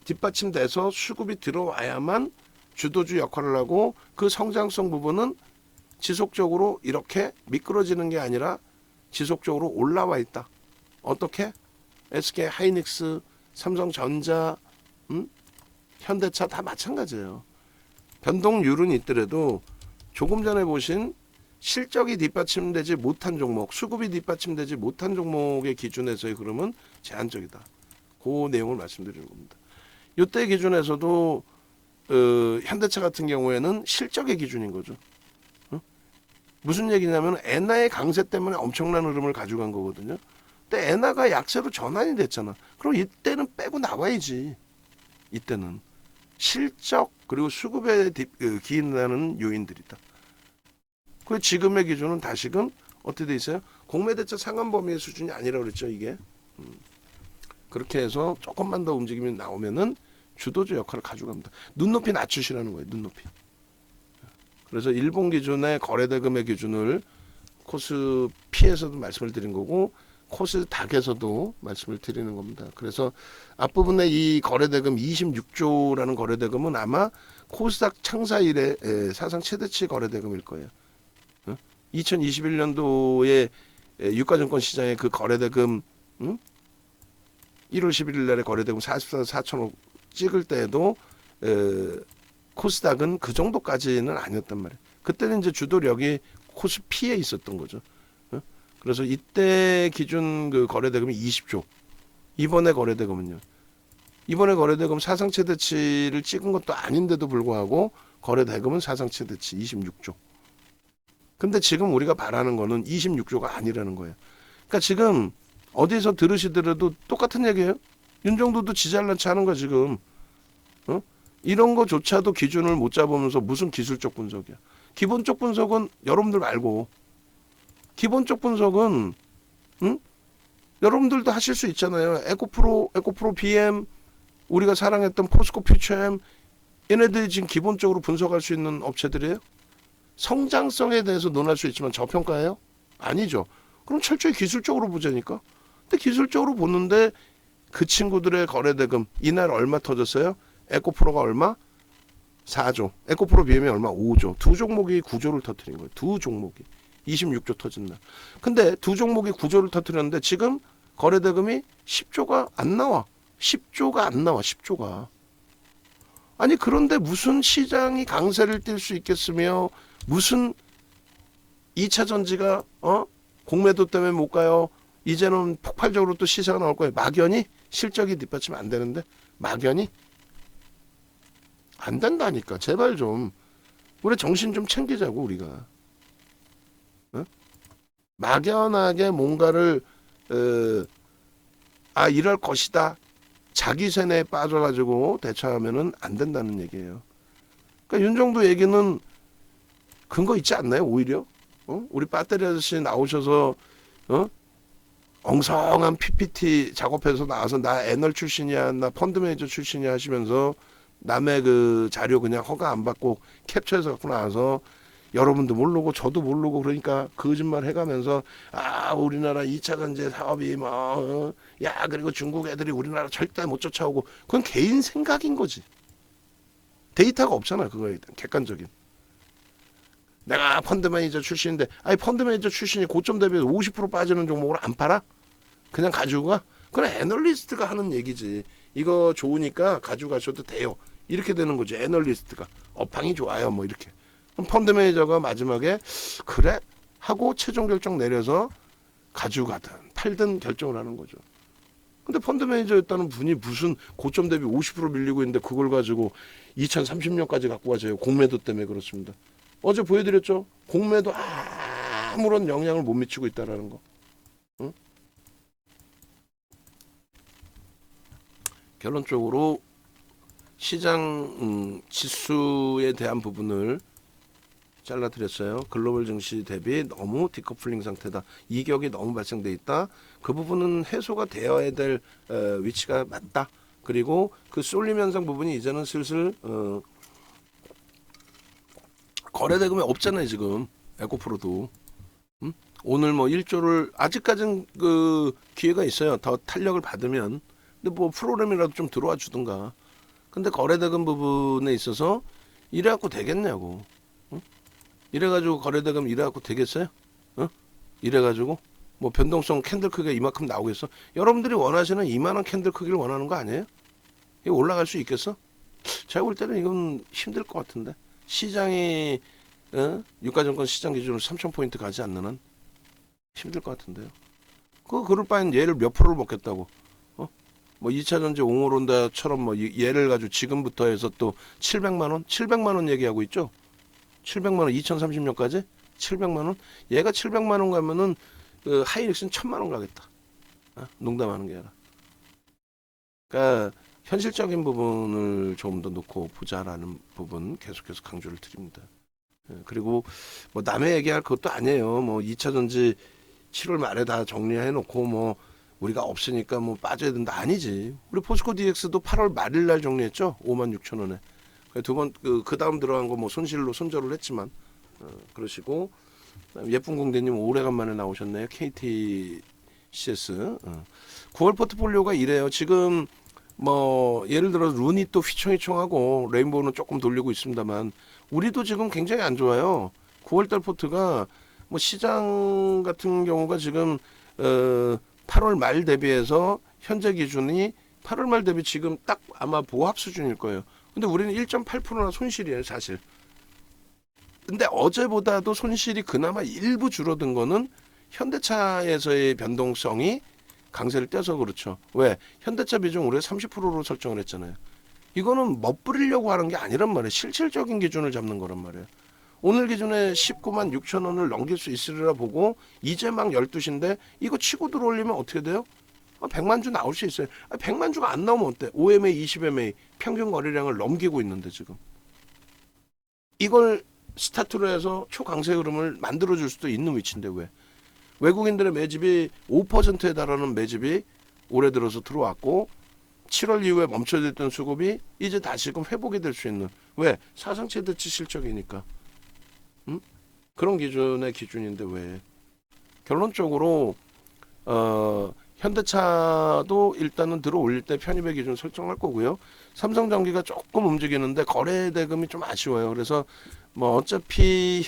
Speaker 1: 뒷받침돼서 수급이 들어와야만 주도주 역할을 하고, 그 성장성 부분은 지속적으로 이렇게 미끄러지는 게 아니라 지속적으로 올라와 있다. 어떻게? SK 하이닉스, 삼성전자, 현대차 다 마찬가지예요. 변동률은 있더라도 조금 전에 보신 실적이 뒷받침되지 못한 종목, 수급이 뒷받침되지 못한 종목의 기준에서의 흐름은 제한적이다. 그 내용을 말씀드리는 겁니다. 이때 기준에서도 현대차 같은 경우에는 실적의 기준인 거죠. 무슨 얘기냐면 엔화의 강세 때문에 엄청난 흐름을 가져간 거거든요. 근데 엔화가 약세로 전환이 됐잖아. 그럼 이때는 빼고 나와야지. 이때는 실적 그리고 수급에 기인하는 요인들이다. 그 지금의 기준은 다시금 어떻게 돼 있어요? 공매대차 상한 범위의 수준이 아니라고 그랬죠, 이게. 그렇게 해서 조금만 더 움직임이 나오면은 주도주 역할을 가져갑니다. 눈높이 낮추시라는 거예요, 눈높이. 그래서 일본 기준의 거래대금의 기준을 코스피에서도 말씀을 드린 거고, 코스닥에서도 말씀을 드리는 겁니다. 그래서 앞부분에 이 거래대금 26조라는 거래대금은 아마 코스닥 창사 이래 사상 최대치 거래대금일 거예요. 2021년도에 유가증권 시장의 그 거래대금 1월 11일 날에 거래대금 44조 4천억 찍을 때에도 코스닥은 그 정도까지는 아니었단 말이에요. 그때는 이제 주도력이 코스피에 있었던 거죠. 그래서 이때 기준 그 거래대금이 20조. 이번에 거래대금은요. 이번에 거래대금 사상 최대치를 찍은 것도 아닌데도 불구하고 거래대금은 사상 최대치 26조. 근데 지금 우리가 바라는 거는 26조가 아니라는 거예요. 그러니까 지금 어디서 들으시더라도 똑같은 얘기예요. 윤정도도 지잘난 체 하는 거야 지금. 이런 거조차도 기준을 못 잡으면서 무슨 기술적 분석이야. 기본적 분석은 여러분들 말고, 기본적 분석은 여러분들도 하실 수 있잖아요. 에코프로 BM, 우리가 사랑했던 포스코 퓨처엠, 얘네들이 지금 기본적으로 분석할 수 있는 업체들이에요. 성장성에 대해서 논할 수 있지만 저평가예요? 아니죠. 그럼 철저히 기술적으로 보자니까. 근데 기술적으로 보는데 그 친구들의 거래대금 이날 얼마 터졌어요? 에코프로가 얼마? 4조. 에코프로 BM이 얼마? 5조. 두 종목이 9조를 터뜨린 거예요. 두 종목이. 26조 터진 날. 근데 두 종목이 9조를 터뜨렸는데 지금 거래대금이 10조가 안 나와. 10조가 안 나와. 10조가. 아니 그런데 무슨 시장이 강세를 띨 수 있겠으며, 무슨 2차 전지가 공매도 때문에 못 가요. 이제는 폭발적으로 또 시세가 나올 거예요. 막연히 실적이 뒷받침 안 되는데 막연히 안 된다니까. 제발 좀 우리 정신 좀 챙기자고 우리가. 막연하게 뭔가를 이럴 것이다 자기 세뇌에 빠져가지고 대처하면은 안 된다는 얘기예요. 그러니까 윤정도 얘기는 근거 있지 않나요? 오히려 우리 배터리 아저씨 나오셔서 엉성한 PPT 작업해서 나와서 나 애널 출신이야, 나 펀드 매니저 출신이야 하시면서 남의 그 자료 그냥 허가 안 받고 캡처해서 갖고 나와서 여러분도 모르고 저도 모르고 그러니까 거짓말 해가면서 우리나라 2차 전지 사업이 그리고 중국 애들이 우리나라 절대 못 쫓아오고, 그건 개인 생각인 거지. 데이터가 없잖아. 그거에 대한 객관적인. 내가 펀드 매니저 출신인데 펀드 매니저 출신이 고점 대비해서 50% 빠지는 종목을 안 팔아? 그냥 가지고 가? 그건 애널리스트가 하는 얘기지. 이거 좋으니까 가지고 가셔도 돼요. 이렇게 되는 거지. 애널리스트가 업황이 좋아요 뭐 이렇게. 그럼 펀드 매니저가 마지막에 그래 하고 최종 결정 내려서 가지고 가든 팔든 결정을 하는 거죠. 근데 펀드 매니저였다는 분이 무슨 고점 대비 50% 밀리고 있는데 그걸 가지고 2030년까지 갖고 가져요. 공매도 때문에 그렇습니다. 어제 보여드렸죠. 공매도 아무런 영향을 못 미치고 있다라는 거. 응? 결론적으로 시장 지수에 대한 부분을 잘라드렸어요. 글로벌 증시 대비 너무 디커플링 상태다. 이격이 너무 발생돼 있다. 그 부분은 해소가 되어야 될 위치가 맞다. 그리고 그 쏠림 현상 부분이 이제는 슬슬 거래 대금이 없잖아요. 지금 에코프로도 오늘 뭐 1조를 아직까지는 그 기회가 있어요. 더 탄력을 받으면. 근데 뭐 프로그램이라도 좀 들어와 주든가. 근데 거래 대금 부분에 있어서 이래갖고 되겠냐고. 이래가지고 거래대금 이래갖고 되겠어요? 이래가지고 뭐 변동성 캔들 크기가 이만큼 나오겠어? 여러분들이 원하시는 이만한 캔들 크기를 원하는 거 아니에요? 이거 올라갈 수 있겠어? 제가 볼 때는 이건 힘들 것 같은데 시장이 유가증권 시장 기준으로 3,000포인트 가지 않는 한 힘들 것 같은데요. 그럴 바엔 얘를 몇 프로를 먹겠다고. 뭐 2차전지 옹호론다처럼 뭐 얘를 가지고 지금부터 해서 또 700만원? 700만원 얘기하고 있죠? 700만원 2030년까지 700만원 얘가 700만원 가면은 그 하이닉스는 1000만원 가겠다. 농담하는 게 아니라. 그러니까 현실적인 부분을 좀 더 놓고 보자라는 부분 계속해서 강조를 드립니다. 그리고 뭐 남의 얘기할 것도 아니에요. 뭐 2차전지 7월 말에 다 정리해 놓고 뭐 우리가 없으니까 뭐 빠져야 된다 아니지. 우리 포스코 DX도 8월 말일 날 정리했죠. 56,000원에. 두 번 그 다음 들어간 거 뭐 손실로 손절을 했지만 그러시고 예쁜 공대님 오래간만에 나오셨네요. KTCS 9월 포트폴리오가 이래요. 지금 뭐 예를 들어 룬이 또 휘청휘청하고 레인보우는 조금 돌리고 있습니다만 우리도 지금 굉장히 안 좋아요. 9월달 포트가 뭐 시장 같은 경우가 지금 8월 말 대비해서 현재 기준이 8월 말 대비 지금 딱 아마 보합 수준일 거예요. 근데 우리는 1.8%나 손실이에요, 사실. 근데 어제보다도 손실이 그나마 일부 줄어든 거는 현대차에서의 변동성이 강세를 떼서 그렇죠. 왜? 현대차 비중 우리가 30%로 설정을 했잖아요. 이거는 멋부리려고 하는 게 아니란 말이에요. 실질적인 기준을 잡는 거란 말이에요. 오늘 기준에 19만 6천 원을 넘길 수 있으리라 보고 이제 막 12시인데 이거 치고 들어올리면 어떻게 돼요? 100만 주 나올 수 있어요. 100만 주가 안 나오면 어때? 5MA, 20MA 평균 거래량을 넘기고 있는데 지금. 이걸 스타트로 해서 초강세 흐름을 만들어줄 수도 있는 위치인데 왜? 외국인들의 매집이 5%에 달하는 매집이 올해 들어서 들어왔고 7월 이후에 멈춰져 있던 수급이 이제 다시금 회복이 될 수 있는 왜? 사상 최대치 실적이니까. 그런 기준의 기준인데 왜? 결론적으로 현대차도 일단은 들어올릴 때 편입의 기준 설정할 거고요. 삼성전기가 조금 움직이는데 거래 대금이 좀 아쉬워요. 그래서 뭐 어차피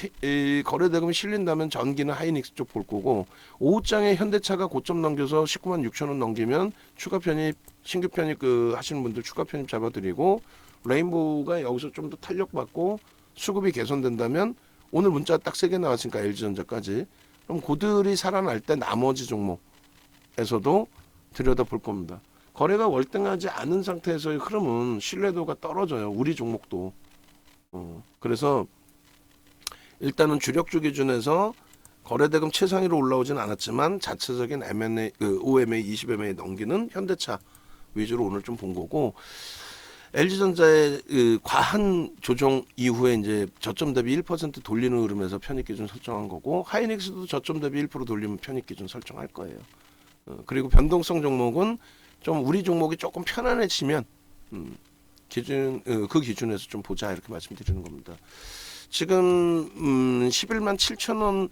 Speaker 1: 거래 대금이 실린다면 전기는 하이닉스 쪽 볼 거고 오후장에 현대차가 고점 넘겨서 19만 6천 원 넘기면 추가 편입 신규 편입 하시는 분들 추가 편입 잡아드리고 레인보우가 여기서 좀 더 탄력 받고 수급이 개선된다면 오늘 문자 딱 3개 나왔으니까 LG전자까지 그럼 고들이 살아날 때 나머지 종목 에서도 들여다볼 겁니다. 거래가 월등하지 않은 상태에서의 흐름은 신뢰도가 떨어져요. 우리 종목도. 그래서 일단은 주력주 기준에서 거래대금 최상위로 올라오진 않았지만 자체적인 M&A, OMA, 20MA 넘기는 현대차 위주로 오늘 좀 본 거고 LG전자의 과한 조정 이후에 이제 저점 대비 1% 돌리는 흐름에서 편입 기준 설정한 거고 하이닉스도 저점 대비 1% 돌리면 편입 기준 설정할 거예요. 그리고 변동성 종목은 좀 우리 종목이 조금 편안해지면 기준 그 기준에서 좀 보자 이렇게 말씀드리는 겁니다. 지금 11만 7천 원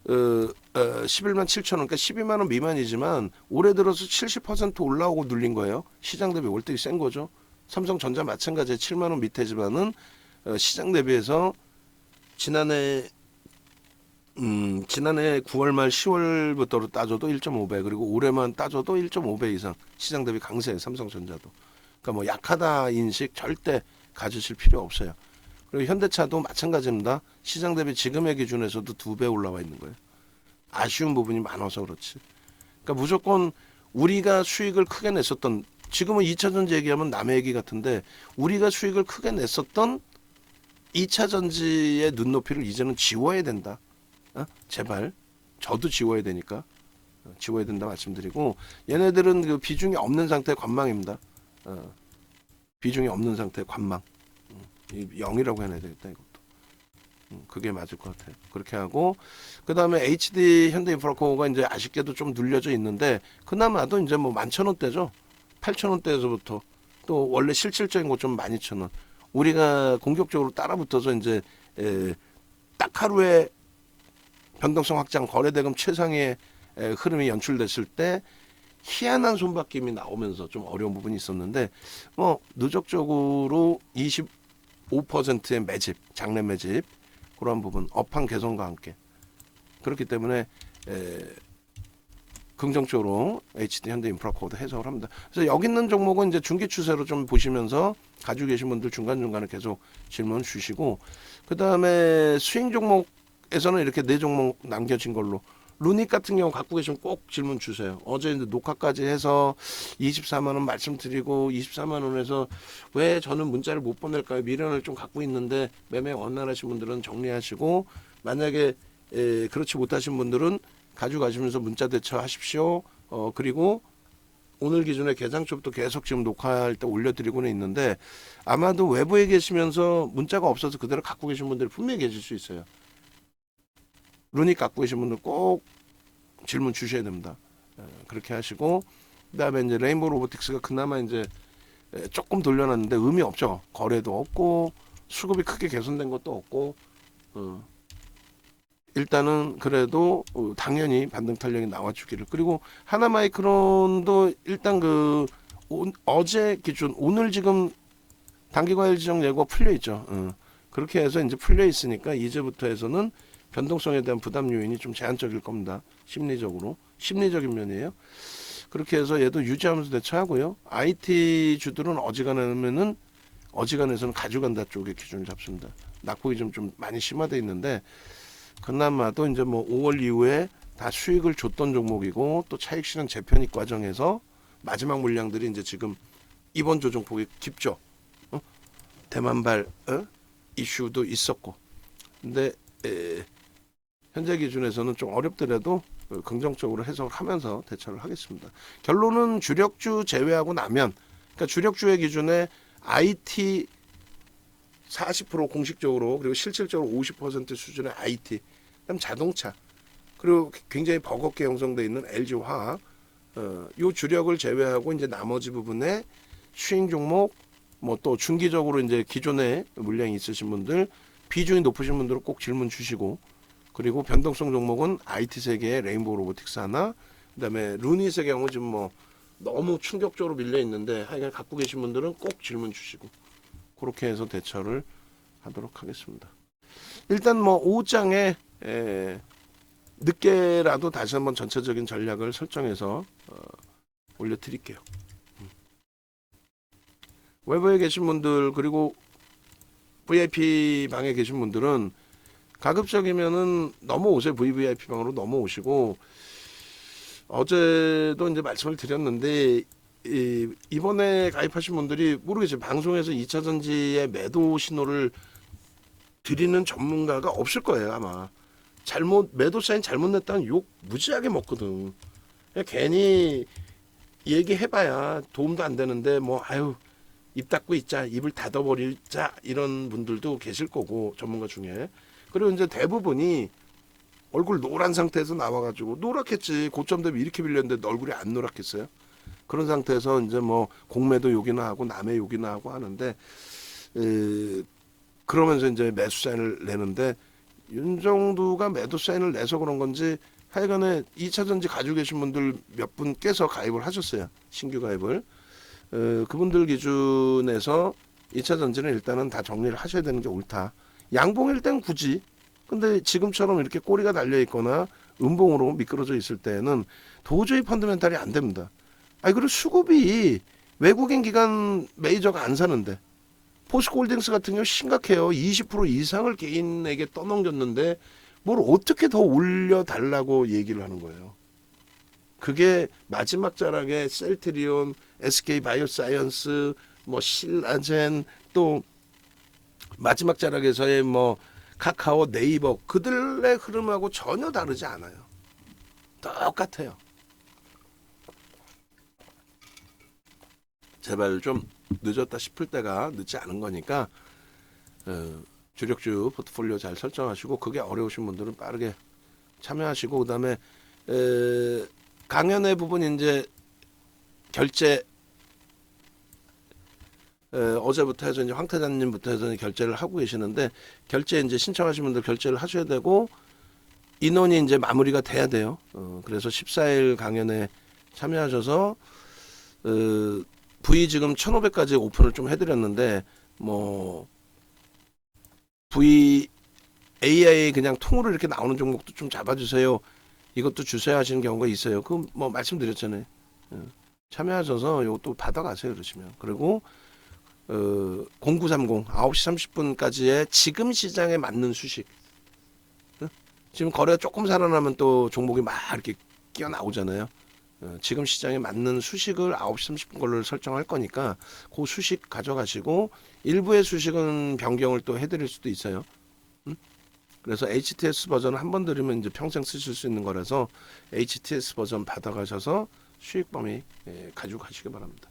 Speaker 1: 11만 7천 원 그러니까 12만 원 미만이지만 올해 들어서 70% 올라오고 눌린 거예요. 시장 대비 월등히 센 거죠. 삼성전자 마찬가지에 7만 원 밑에지만은 시장 대비해서 지난해 9월 말 10월부터 따져도 1.5배 그리고 올해만 따져도 1.5배 이상 시장 대비 강세 삼성전자도 그러니까 뭐 약하다 인식 절대 가지실 필요 없어요. 그리고 현대차도 마찬가지입니다. 시장 대비 지금의 기준에서도 2배 올라와 있는 거예요. 아쉬운 부분이 많아서 그렇지. 그러니까 무조건 우리가 수익을 크게 냈었던, 지금은 2차전지 얘기하면 남의 얘기 같은데 우리가 수익을 크게 냈었던 2차전지의 눈높이를 이제는 지워야 된다. 제발 저도 지워야 되니까 지워야 된다 말씀드리고, 얘네들은 그 비중이 없는 상태의 관망입니다. 비중이 없는 상태의 관망. 0이라고 해야 되겠다 이것도. 그게 맞을 것 같아요. 그렇게 하고, 그 다음에 HD 현대인프라코어가 이제 아쉽게도 좀 눌려져 있는데 그나마도 이제 뭐 11,000원대죠. 8,000원대에서부터 또 원래 실질적인 고점 12,000원. 우리가 공격적으로 따라붙어서 이제 딱 하루에 변동성 확장 거래대금 최상의 흐름이 연출됐을 때 희한한 손바뀜이 나오면서 좀 어려운 부분이 있었는데, 뭐 누적적으로 25%의 매집, 장내 매집, 그런 부분 업황 개선과 함께 그렇기 때문에 긍정적으로 HD 현대인프라코어도 해석을 합니다. 그래서 여기 있는 종목은 이제 중기 추세로 좀 보시면서 가지고 계신 분들 중간중간에 계속 질문 주시고, 그 다음에 스윙 종목에서는 이렇게 4종목 남겨진 걸로, 루닉 같은 경우 갖고 계시면 꼭 질문 주세요. 어제 이제 녹화까지 해서 24만 원 말씀드리고, 24만 원에서 왜 저는 문자를 못 보낼까요? 미련을 좀 갖고 있는데 매매 원활하신 분들은 정리하시고, 만약에 그렇지 못하신 분들은 가져가시면서 문자 대처하십시오. 그리고 오늘 기준에 개장초부터 계속 지금 녹화할 때 올려드리고는 있는데, 아마도 외부에 계시면서 문자가 없어서 그대로 갖고 계신 분들이 분명히 계실 수 있어요. 루닉 갖고 계신 분들 꼭 질문 주셔야 됩니다. 그렇게 하시고, 그다음에 이제 레인보우 로보틱스가 그나마 이제 조금 돌려놨는데 의미 없죠. 거래도 없고 수급이 크게 개선된 것도 없고, 일단은 그래도 당연히 반등 탄력이 나와주기를. 그리고 하나마이크론도 일단 그 어제 기준 오늘 지금 단기과열 지정 예고가 풀려 있죠. 그렇게 해서 이제 풀려 있으니까 이제부터 해서는 변동성에 대한 부담 요인이 좀 제한적일 겁니다. 심리적인 면이에요. 그렇게 해서 얘도 유지하면서 대처하고요. IT 주들은 어지간해서는 가져간다 쪽에 기준을 잡습니다. 낙폭이 좀 많이 심화돼 있는데, 그나마도 이제 뭐 5월 이후에 다 수익을 줬던 종목이고, 또 차익 실현 재편입 과정에서 마지막 물량들이 이제 지금 이번 조정폭이 깊죠. 대만발 이슈도 있었고, 근데 현재 기준에서는 좀 어렵더라도 긍정적으로 해석을 하면서 대처를 하겠습니다. 결론은 주력주 제외하고 나면, 그러니까 주력주의 기준에 IT 40% 공식적으로, 그리고 실질적으로 50% 수준의 IT, 그다음 자동차, 그리고 굉장히 버겁게 형성되어 있는 LG화학, 요 주력을 제외하고 이제 나머지 부분에 수익 종목, 뭐 또 중기적으로 이제 기존에 물량이 있으신 분들, 비중이 높으신 분들은 꼭 질문 주시고, 그리고 변동성 종목은 IT 세계의 레인보우 로보틱스 하나, 그다음에 루닛의 경우 지금 뭐 너무 충격적으로 밀려 있는데 하여간 갖고 계신 분들은 꼭 질문 주시고, 그렇게 해서 대처를 하도록 하겠습니다. 일단 뭐 오후장에 늦게라도 다시 한번 전체적인 전략을 설정해서 올려드릴게요. 외부에 계신 분들, 그리고 VIP 방에 계신 분들은 가급적이면은 넘어오세요. VVIP 방으로 넘어오시고, 어제도 이제 말씀을 드렸는데, 이번에 가입하신 분들이 모르겠어요. 방송에서 2차전지의 매도 신호를 드리는 전문가가 없을 거예요, 아마. 매도 사인 잘못 냈다는 욕 무지하게 먹거든. 그냥 괜히 얘기해봐야 도움도 안 되는데, 뭐, 입 닫고 있자, 입을 닫아버리자, 이런 분들도 계실 거고, 전문가 중에. 그리고 이제 대부분이 얼굴 노란 상태에서 나와가지고, 노랗겠지. 고점 대비 이렇게 빌렸는데 얼굴이 안 노랗겠어요? 그런 상태에서 이제 뭐 공매도 욕이나 하고 남의 욕이나 하고 하는데, 그러면서 이제 매수 사인을 내는데, 윤정두가 매도 사인을 내서 그런 건지 하여간에 2차전지 가지고 계신 분들 몇 분께서 가입을 하셨어요. 신규 가입을. 그분들 기준에서 2차전지는 일단은 다 정리를 하셔야 되는 게 옳다. 양봉일 땐 굳이, 근데 지금처럼 이렇게 꼬리가 달려있거나 음봉으로 미끄러져 있을 때는 도저히 펀드멘탈이 안 됩니다. 그리고 수급이 외국인 기관 메이저가 안 사는데, 포스코홀딩스 같은 경우 심각해요. 20% 이상을 개인에게 떠넘겼는데 뭘 어떻게 더 올려달라고 얘기를 하는 거예요. 그게 마지막 자락에 셀트리온, SK 바이오사이언스, 뭐 신라젠, 또 마지막 자락에서의 뭐 카카오, 네이버, 그들의 흐름하고 전혀 다르지 않아요. 똑같아요. 제발 좀 늦었다 싶을 때가 늦지 않은 거니까 주력주 포트폴리오 잘 설정하시고, 그게 어려우신 분들은 빠르게 참여하시고, 그다음에 강연회 부분 이제 결제 어제부터 해서 이제 황태자님부터 해서 결제를 하고 계시는데, 결제 이제 신청하신 분들 결제를 하셔야 되고, 인원이 이제 마무리가 돼야 돼요. 그래서 14일 강연에 참여하셔서 V 지금 1,500까지 오픈을 좀 해드렸는데, 뭐 V AI 그냥 통으로 이렇게 나오는 종목도 좀 잡아주세요, 이것도 주세요 하시는 경우가 있어요. 그 뭐 말씀드렸잖아요. 참여하셔서 이것도 받아가세요, 그러시면. 그리고 0930 9시 30분까지의 지금 시장에 맞는 수식. 지금 거래가 조금 살아나면 또 종목이 막 이렇게 끼어 나오잖아요. 지금 시장에 맞는 수식을 9시 30분 걸로 설정할 거니까 그 수식 가져가시고, 일부의 수식은 변경을 또 해드릴 수도 있어요. 그래서 HTS 버전 한 번 들으면 이제 평생 쓰실 수 있는 거라서 HTS 버전 받아가셔서 수익 범위 가지고 가시기 바랍니다.